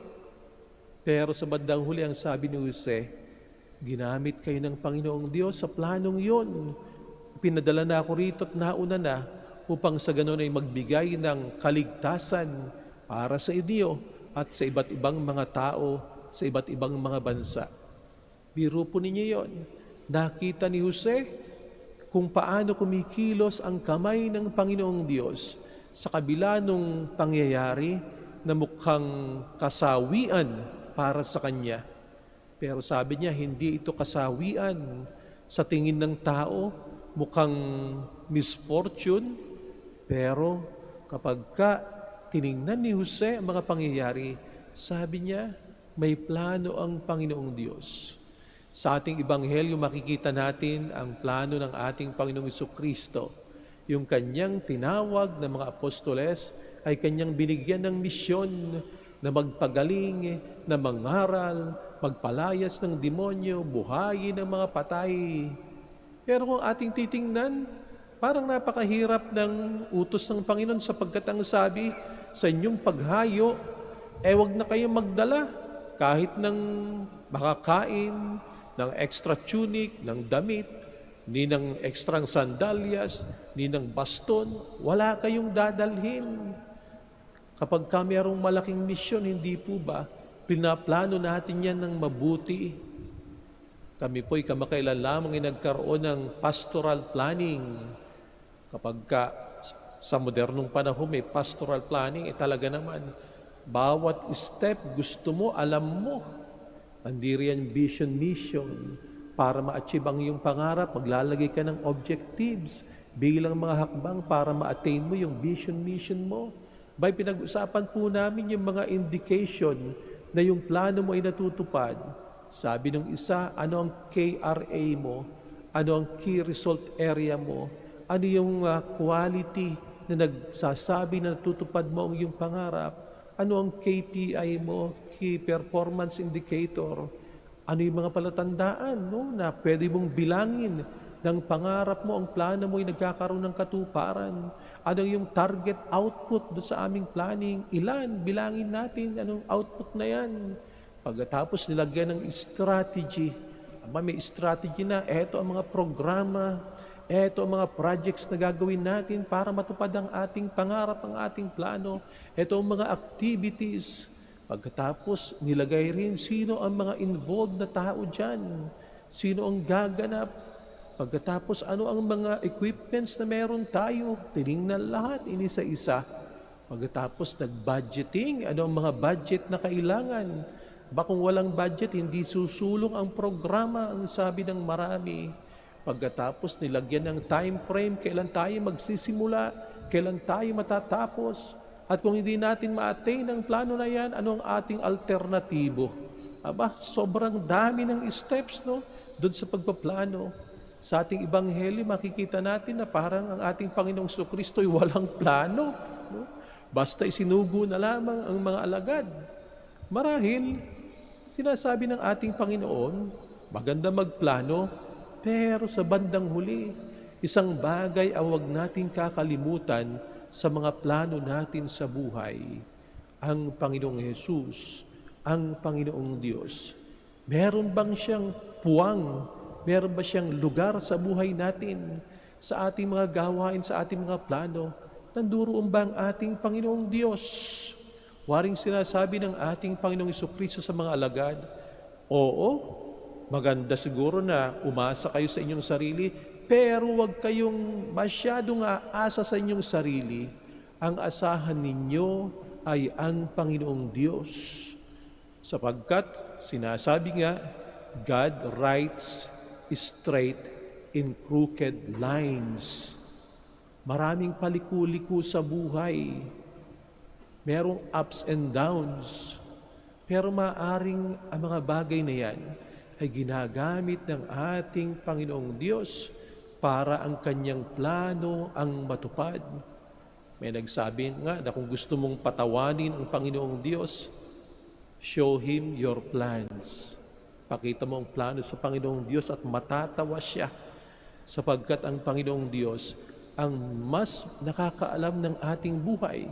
Pero sa bandang huli, ang sabi ni Jose, ginamit kayo ng Panginoong Diyos sa planong yon. Pinadala na ako rito at nauna na upang sa ganon ay magbigay ng kaligtasan para sa inyo at sa iba't ibang mga tao, sa iba't ibang mga bansa. Biro po ninyo yon. Nakita ni Jose kung paano kumikilos ang kamay ng Panginoong Diyos sa kabila nung pangyayari na mukhang kasawian para sa kanya. Pero sabi niya, hindi ito kasawian. Sa tingin ng tao, mukhang misfortune. Pero kapag tiningnan ni Jose ang mga pangyayari, sabi niya, may plano ang Panginoong Diyos. Sa ating Ebanghelyo, makikita natin ang plano ng ating Panginoong Jesucristo. Yung kanyang tinawag ng mga apostoles ay kanyang binigyan ng misyon na magpagaling, na mangaral, magpalayas ng demonyo, buhayin ng mga patay. Pero kung ating titingnan, parang napakahirap ng utos ng Panginoon sapagkat ang sabi, sa inyong paghayo, wag na kayong magdala kahit ng makakain, ng extra tunic, ng damit, ni ng ekstrang sandalyas, ni ng baston, wala kayong dadalhin. Kapag ka mayroong malaking misyon, hindi po ba, pinaplano natin yan ng mabuti. Kami po'y kamakailan lamang nagkaroon ng pastoral planning. Kapag ka sa modernong panahon may pastoral planning, talaga naman, bawat step gusto mo, alam mo. Andiri yan vision, mission. Para ma-achieve ang iyong pangarap, maglalagay ka ng objectives bilang mga hakbang para ma-attain mo yung vision, mission mo. By pinag-usapan po namin yung mga indication na yung plano mo ay natutupad. Sabi ng isa, ano ang KRA mo? Ano ang key result area mo? Ano yung quality na nagsasabi na natutupad mo ang iyong pangarap? Ano ang KPI mo? Key Performance Indicator? Ano yung mga palatandaan na pwede mong bilangin ng pangarap mo, ang plano mo ay nagkakaroon ng katuparan? Ano yung target output do sa aming planning? Ilan? Bilangin natin anong output na yan. Pagkatapos nilagyan ng strategy. May strategy na, eto ang mga programa, eto ang mga projects na gagawin natin para matupad ang ating pangarap, ang ating plano. Eto ang mga activities. Pagkatapos nilagay rin sino ang mga involved na tao dyan. Sino ang gaganap. Pagkatapos ano ang mga equipments na meron tayo. Tinignan lahat, inisa-isa. Pagkatapos nag-budgeting, ano ang mga budget na kailangan. Kung walang budget, hindi susulong ang programa, ang sabi ng marami. Pagkatapos nilagyan ng time frame, kailan tayo magsisimula, kailan tayo matatapos. At kung hindi natin ma-attain ang plano na yan, ano ang ating alternatibo? Sobrang dami ng steps doon sa pagpaplano. Sa ating Ebanghelyo, makikita natin na parang ang ating Panginoong Jesucristo ay walang plano. Basta isinugo na lamang ang mga alagad. Marahil, sinasabi ng ating Panginoon, maganda magplano, pero sa bandang huli, isang bagay ang huwag nating kakalimutan sa mga plano natin sa buhay. Ang Panginoong Jesus, ang Panginoong Diyos. Meron bang siyang puwang? Meron ba siyang lugar sa buhay natin? Sa ating mga gawain, sa ating mga plano? Nanduroon ba ang ating Panginoong Diyos? Waring sinasabi ng ating Panginoong Jesucristo sa mga alagad, oo, maganda siguro na umasa kayo sa inyong sarili, pero huwag kayong masyadong aasa sa inyong sarili. Ang asahan ninyo ay ang Panginoong Diyos. Sapagkat sinasabi nga, God writes straight in crooked lines. Maraming paliku-liku sa buhay. Merong ups and downs. Pero maaring ang mga bagay na yan ay ginagamit ng ating Panginoong Diyos para ang kanyang plano ang matupad. May nagsabi nga na kung gusto mong patawanin ang Panginoong Diyos, show Him your plans. Pakita mo ang plano sa Panginoong Diyos at matatawa siya. Sapagkat ang Panginoong Diyos ang mas nakakaalam ng ating buhay.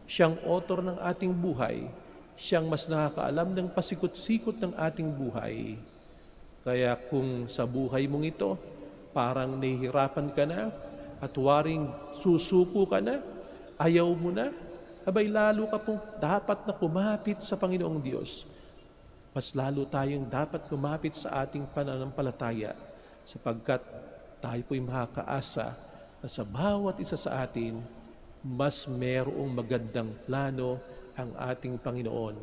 Siyang author ng ating buhay. Siyang mas nakakaalam ng pasikot-sikot ng ating buhay. Kaya kung sa buhay mong ito, parang nahihirapan ka na at waring susuko ka na, ayaw mo na, lalo ka pong dapat na kumapit sa Panginoong Diyos. Mas lalo tayong dapat kumapit sa ating pananampalataya sapagkat tayo po'y makakaasa na sa bawat isa sa atin, mas merong magandang plano ang ating Panginoon.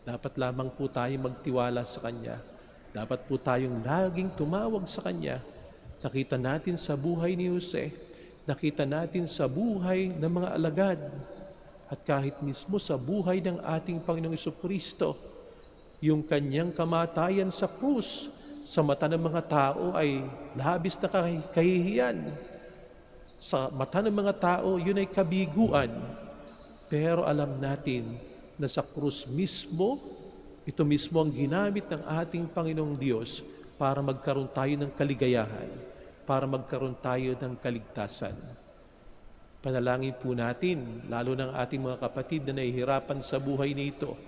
Dapat lamang po tayo magtiwala sa Kanya. Dapat po tayong laging tumawag sa Kanya. Nakita natin sa buhay ni Jose, nakita natin sa buhay ng mga alagad, at kahit mismo sa buhay ng ating Panginoong Jesucristo, yung kanyang kamatayan sa krus sa mata ng mga tao ay labis na kahihiyan. Sa mata ng mga tao, yun ay kabiguan. Pero alam natin na sa krus mismo, ito mismo ang ginamit ng ating Panginoong Diyos para magkaroon tayo ng kaligayahan, para magkaroon tayo ng kaligtasan. Panalangin po natin, lalo ng ating mga kapatid na nahihirapan sa buhay nito,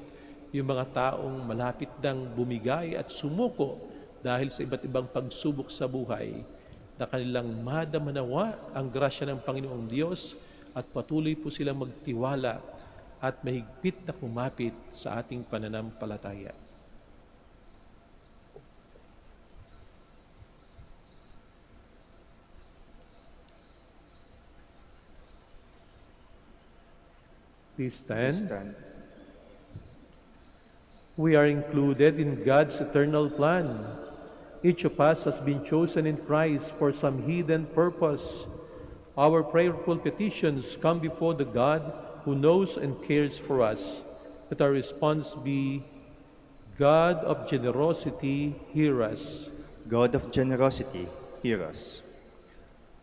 yung mga taong malapit nang bumigay at sumuko dahil sa iba't ibang pagsubok sa buhay. na kanilang madamanawa ang grasya ng Panginoong Diyos at patuloy po silang magtiwala at mahigpit na kumapit sa ating pananampalataya. Please stand. We are included in God's eternal plan. Each of us has been chosen in Christ for some hidden purpose. Our prayerful petitions come before the God who knows and cares for us. Let our response be, God of generosity, hear us. God of generosity, hear us.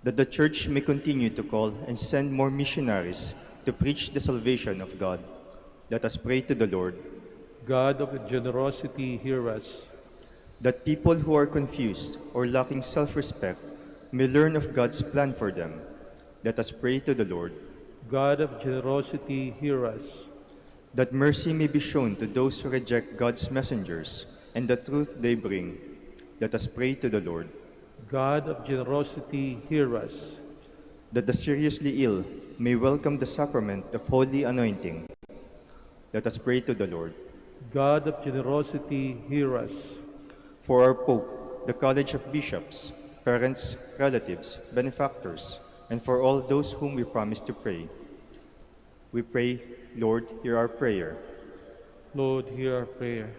That the Church may continue to call and send more missionaries to preach the salvation of God. Let us pray to the Lord. God of generosity, hear us. That people who are confused or lacking self-respect may learn of God's plan for them. Let us pray to the Lord. God of generosity, hear us. That mercy may be shown to those who reject God's messengers and the truth they bring. Let us pray to the Lord. God of generosity, hear us. That the seriously ill may welcome the sacrament of holy anointing. Let us pray to the Lord. God of generosity, hear us. For our Pope, the College of Bishops, parents, relatives, benefactors, and for all those whom we promise to pray, we pray, Lord, hear our prayer. Lord, hear our prayer.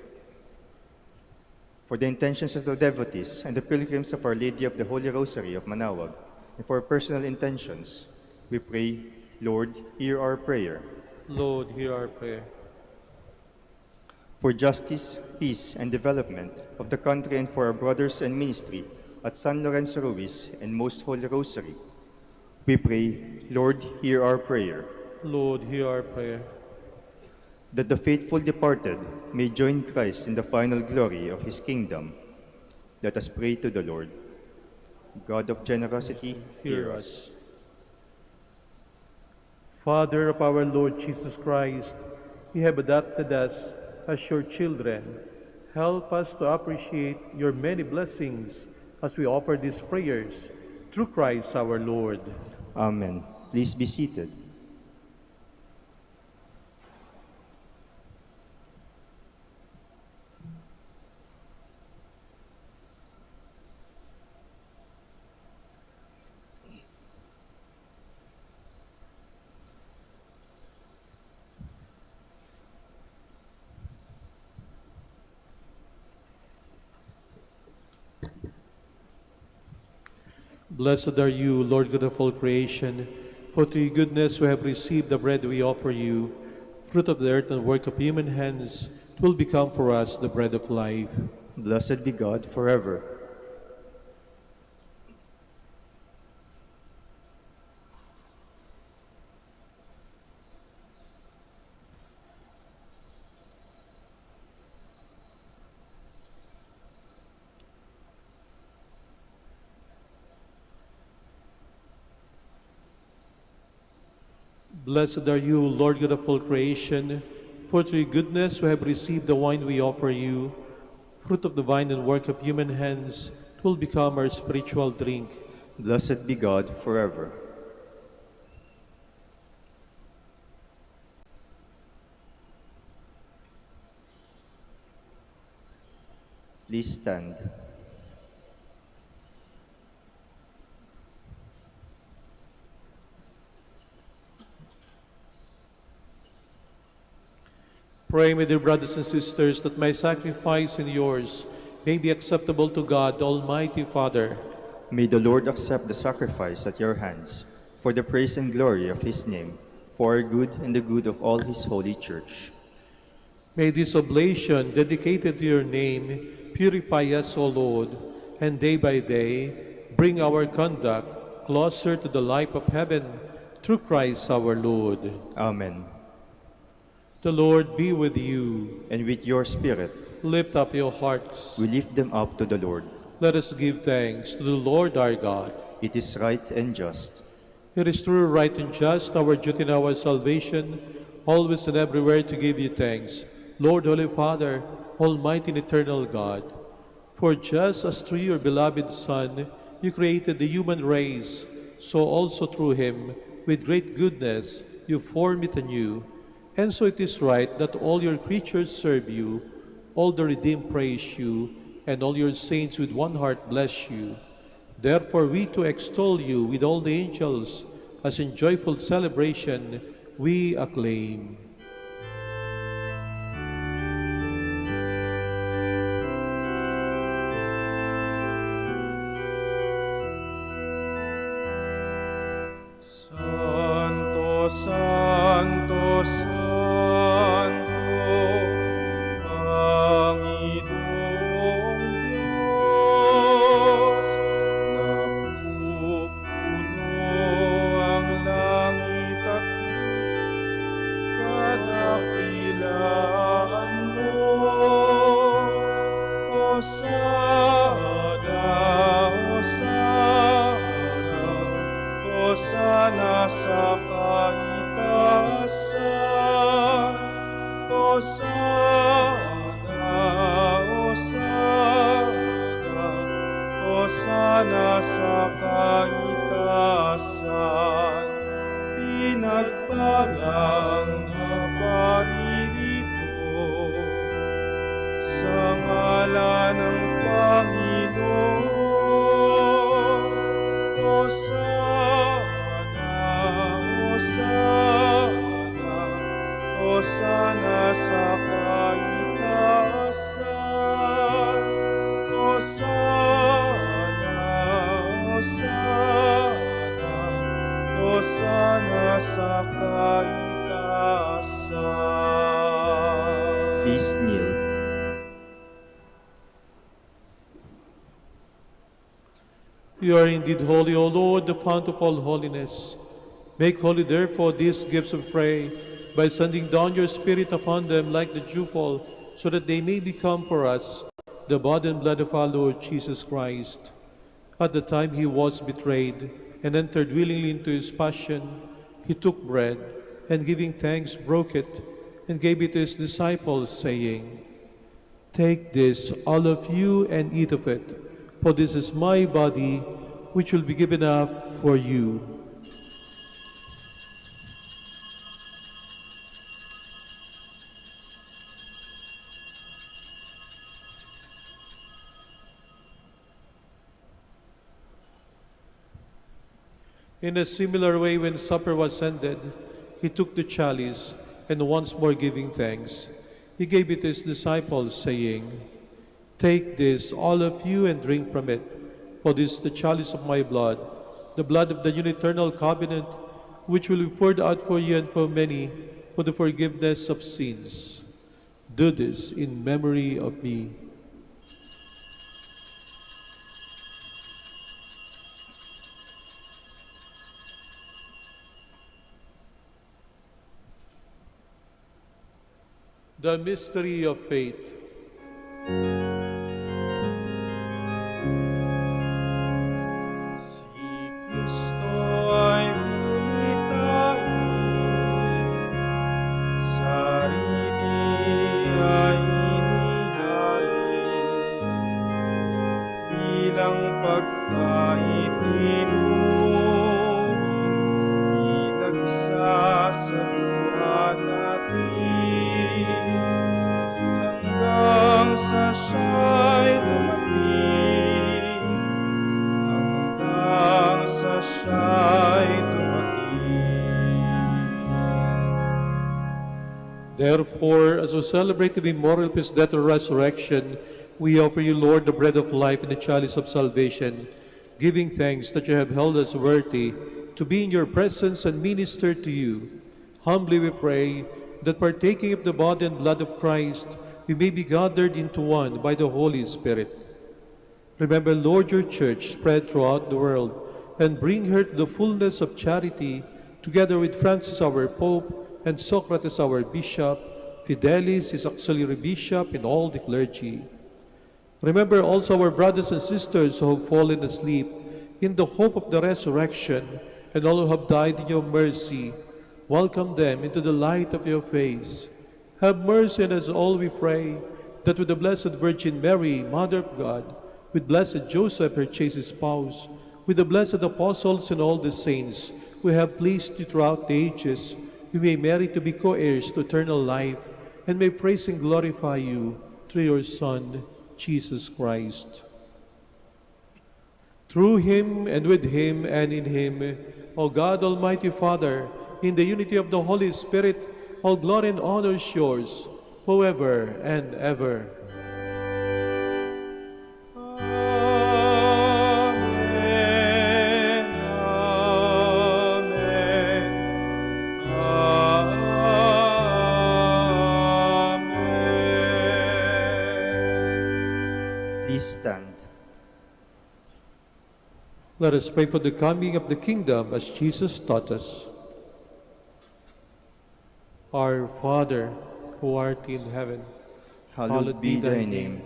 For the intentions of the devotees and the pilgrims of Our Lady of the Holy Rosary of Manaoag, and for personal intentions, we pray, Lord, hear our prayer. Lord, hear our prayer. For justice, peace, and development of the country and for our brothers and ministry at San Lorenzo Ruiz and Most Holy Rosary, we pray, Lord, hear our prayer. Lord, hear our prayer. That the faithful departed may join Christ in the final glory of his kingdom, let us pray to the Lord. God of generosity, hear us. Father of our Lord Jesus Christ, you have adopted us as your children. Help us to appreciate your many blessings as we offer these prayers through Christ our Lord. Amen. Please be seated. Blessed are you, Lord God of all creation, for through your goodness we have received the bread we offer you, fruit of the earth and work of human hands. It will become for us the bread of life. Blessed be God forever. Blessed are you, Lord God of all creation, for through your goodness we have received the wine we offer you, fruit of the vine and work of human hands. It will become our spiritual drink. Blessed be God forever. Please stand. Pray, my dear brothers and sisters, that my sacrifice and yours may be acceptable to God, the Almighty Father. May the Lord accept the sacrifice at your hands, for the praise and glory of his name, for our good and the good of all his holy church. May this oblation, dedicated to your name, purify us, O Lord, and day by day bring our conduct closer to the life of heaven, through Christ our Lord. Amen. The Lord be with you. And with your spirit, Lift up your hearts. we lift them up to the Lord. Let us give thanks to the Lord our God. It is right and just. It is true, right, and just, our duty and our salvation, always and everywhere to give you thanks, Lord, Holy Father, Almighty and eternal God. For just as through your beloved Son, you created the human race, so also through him, with great goodness, you form it anew. And so it is right that all your creatures serve you, all the redeemed praise you, and all your saints with one heart bless you. Therefore we too extol you with all the angels, as in joyful celebration we acclaim. Santo, Santo, Santo, Panginoong Diyos, napupuno ang langit at kadakilaan mo. Hosana, Hosana, Hosana sa kaitaasan. Hosana, Hosana, Hosana sa kaitaasan. Pinagpalang na paririto sa ngalan ng Panginoon. Hosana, Hosana, Hosana sa kaitaasan. Hosana, Hosana, Hosana sa kaitaasan. Please kneel. You are indeed holy, O Lord, the fount of all holiness. Make holy, therefore, these gifts of prayer, by sending down your Spirit upon them like the dewfall, so that they may become for us the body and blood of our Lord Jesus Christ. At the time he was betrayed and entered willingly into his passion, he took bread, and giving thanks, broke it, and gave it to his disciples, saying, "Take this, all of you, and eat of it, for this is my body, which will be given up for you." In a similar way, when supper was ended, he took the chalice, and once more giving thanks, he gave it to his disciples, saying, "Take this, all of you, and drink from it, for this is the chalice of my blood, the blood of the new eternal covenant, which will be poured out for you and for many for the forgiveness of sins. Do this in memory of me." The mystery of faith. Si Kristo ay gunitain, sarili ay inihain, bilang pagkain inumin, pinagsasaluhan natin, hanggang sa siya'y dumating, hanggang sa siya'y dumating. Therefore, as we celebrate the memorial of his death and resurrection, we offer you, Lord, the bread of life and the chalice of salvation, giving thanks that you have held us worthy to be in your presence and minister to you. Humbly we pray that partaking of the body and blood of Christ, we may be gathered into one by the Holy Spirit. Remember, Lord, your church spread throughout the world, and bring her to the fullness of charity, together with Francis our Pope, and Socrates our Bishop, Fidelis his auxiliary bishop, and all the clergy. Remember also our brothers and sisters who have fallen asleep in the hope of the resurrection, and all who have died in your mercy. Welcome them into the light of your face. Have mercy on us all, we pray, that with the Blessed Virgin Mary, Mother of God, with blessed Joseph, her chaste spouse, with the blessed apostles and all the saints who have pleased you throughout the ages, we may merit to be co-heirs to eternal life, and may praise and glorify you through your Son, Jesus Christ. Through him, and with him, and in him, O God, Almighty Father, in the unity of the Holy Spirit, all glory and honor is yours, forever and ever. Amen. Amen. Please stand. Let us pray for the coming of the kingdom as Jesus taught us. Our Father, who art in heaven, Hallowed be thy name.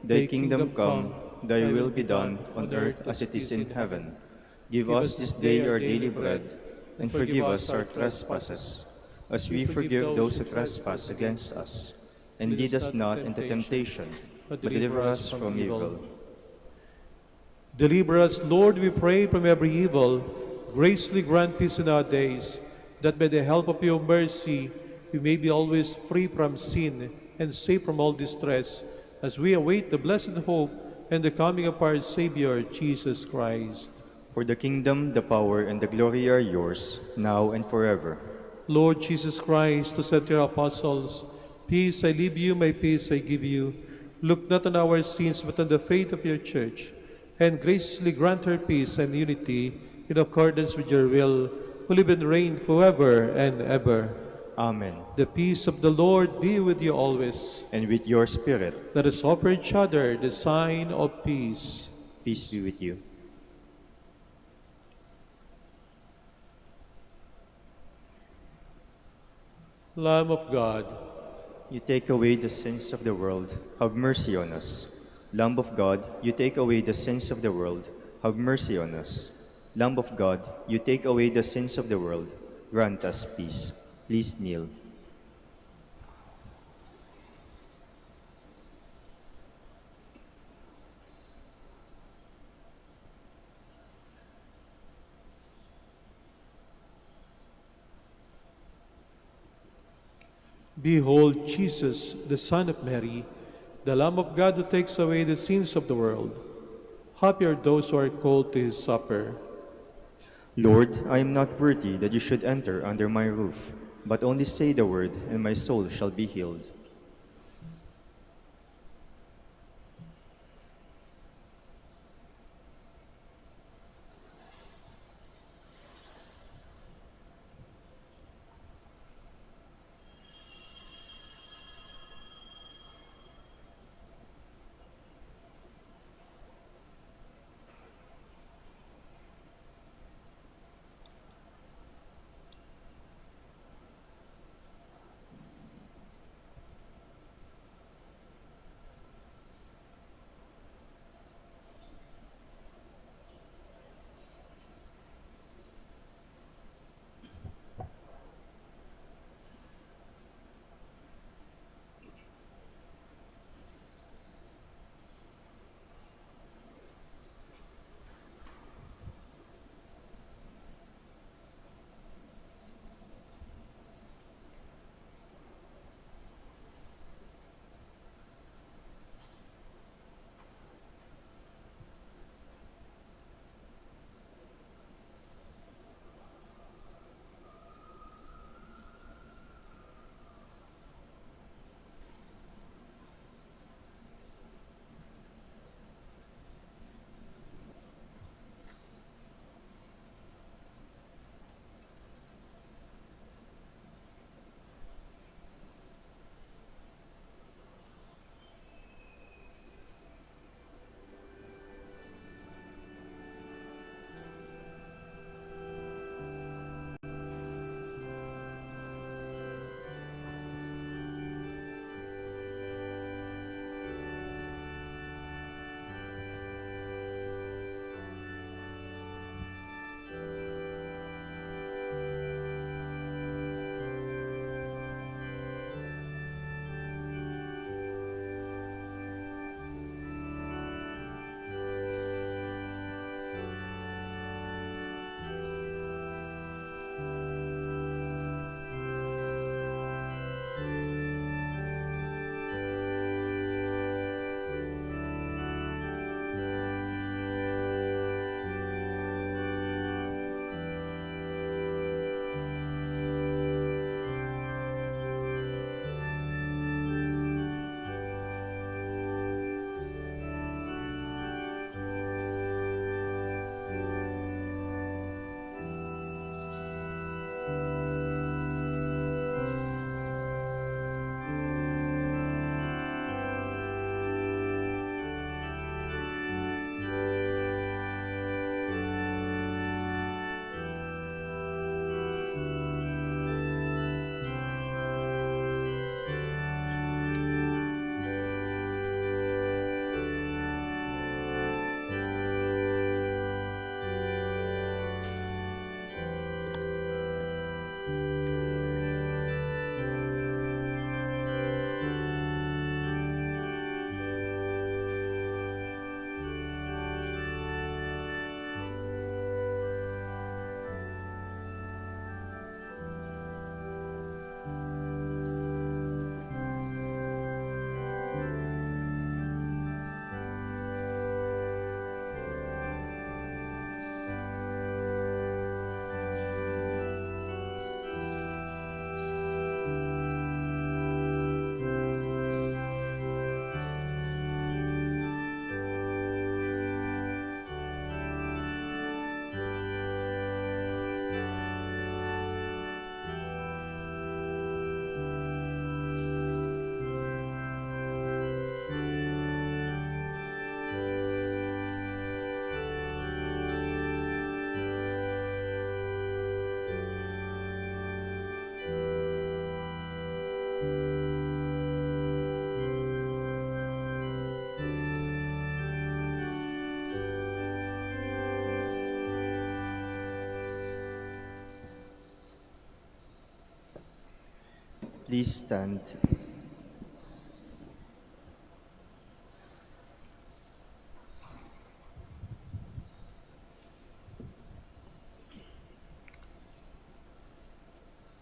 Thy kingdom come, thy will be done on earth as it is in heaven. Give us this day our daily bread, and forgive us our trespasses, as we forgive those who trespass against us. And lead us not into temptation, but deliver us from evil. Deliver us, Lord, we pray, from every evil. Graciously grant peace in our days, that by the help of your mercy we may be always free from sin and safe from all distress, as we await the blessed hope and the coming of our Savior, Jesus Christ. For the kingdom, the power, and the glory are yours, now and forever. Lord Jesus Christ, who said to your apostles, "Peace I leave you, my peace I give you," look not on our sins, but on the faith of your church, and graciously grant her peace and unity in accordance with your will, who live and reign forever and ever. Amen. The peace of the Lord be with you always. And with your spirit, Let us offer each other the sign of peace. peace be with you. Lamb of God, You take away the sins of the world, have mercy on us. Lamb of God, you take away the sins of the world, have mercy on us. Lamb of God, you take away the sins of the world, grant us peace. Please kneel. behold Jesus, the Son of Mary, the Lamb of God who takes away the sins of the world. Happy are those who are called to his supper. Lord, I am not worthy that you should enter under my roof, but only say the word, and my soul shall be healed. Please stand.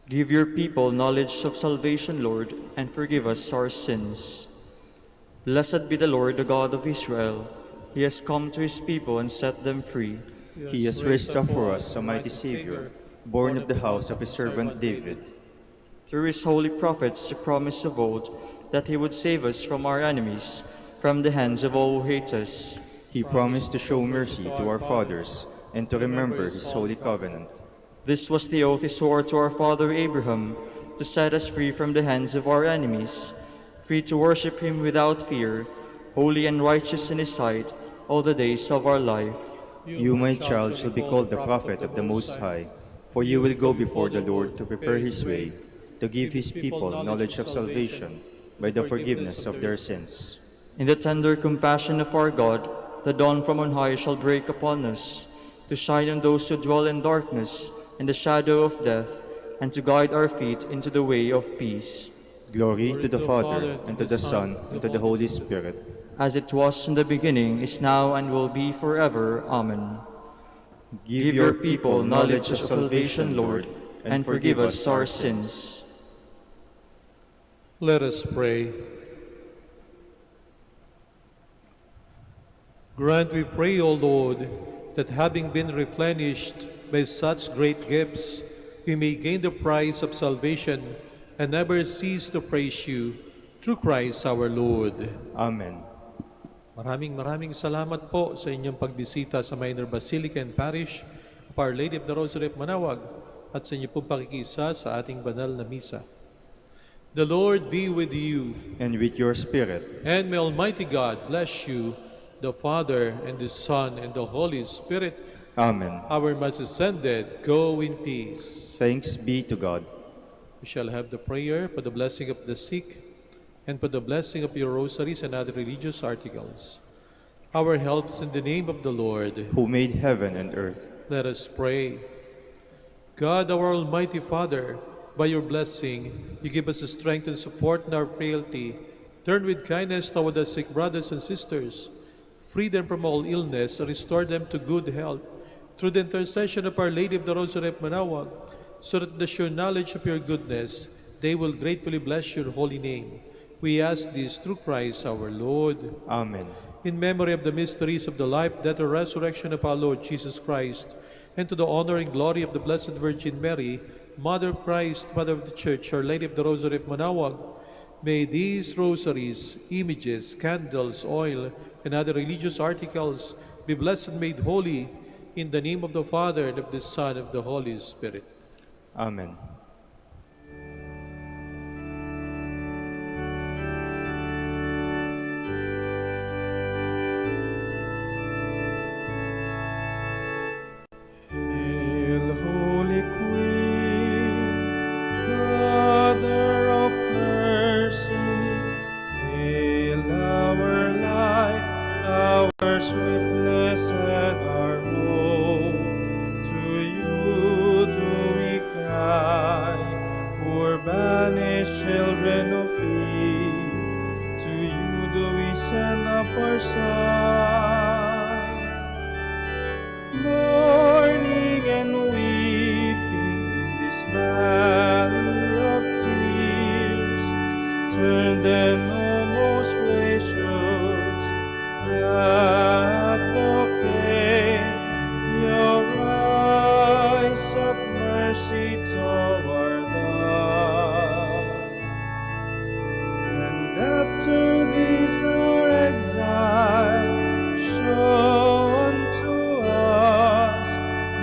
Give your people knowledge of salvation, Lord, and forgive us our sins. Blessed be the Lord, the God of Israel. He has come to his people and set them free. He has raised up for us a mighty Savior, born of the house of his servant David. Through his holy prophets, he promised of old that he would save us from our enemies, from the hands of all who hate us. He promised to show mercy to our fathers and to remember his holy covenant. This was the oath he swore to our father Abraham, to set us free from the hands of our enemies, free to worship him without fear, holy and righteous in his sight, all the days of our life. You, my child, shall be called the prophet of the Most High, for you will go before the Lord to prepare his way, to give his people knowledge of salvation by the forgiveness of their sins. In the tender compassion of our God, the dawn from on high shall break upon us, to shine on those who dwell in darkness and the shadow of death, and to guide our feet into the way of peace. Glory to the Father, and to the Son, and to the Holy Spirit. As it was in the beginning, is now, and will be forever. Amen. Give your people knowledge of salvation, Lord, and forgive us our sins. Let us pray. Grant, we pray, O Lord, that having been replenished by such great gifts, we may gain the prize of salvation and never cease to praise you, through Christ our Lord. Amen. Maraming salamat po sa inyong pagbisita sa Minor Basilica and Parish of Our Lady of the Rosary of Manaoag at sa inyong pong pakikisa sa ating banal na misa. The Lord be with you. And with your spirit. And may Almighty God bless you, the Father, and the Son, and the Holy Spirit. Amen. Our Mass is ended. Go in peace. Thanks be to God. We shall have the prayer for the blessing of the sick and for the blessing of your rosaries and other religious articles. Our helps in the name of the Lord, who made heaven and earth. Let us pray. God, our Almighty Father, by your blessing, you give us the strength and support in our frailty. Turn with kindness toward the sick brothers and sisters. Free them from all illness and restore them to good health. Through the intercession of Our Lady of the Rosary of Manaoag, so that the sure knowledge of your goodness, they will gratefully bless your holy name. We ask this through Christ our Lord. Amen. In memory of the mysteries of the life, death, and resurrection of our Lord Jesus Christ, and to the honor and glory of the Blessed Virgin Mary, Mother of Christ, Mother of the Church, Our Lady of the Rosary of Manaoag, may these rosaries, images, candles, oil, and other religious articles be blessed and made holy in the name of the Father, and of the Son, and of the Holy Spirit. Amen. Hail, Holy Queen, Mother of Mercy. Hail our life, our sweetness, and our hope. To you do we cry, poor banished children of Eve. To you do we send up our sigh. Mourning and weeping in this valley of tears, turn then, O most gracious Advocate, your eyes of mercy toward us. And after this our exile, show unto us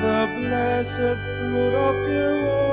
the blessed fruit of your womb.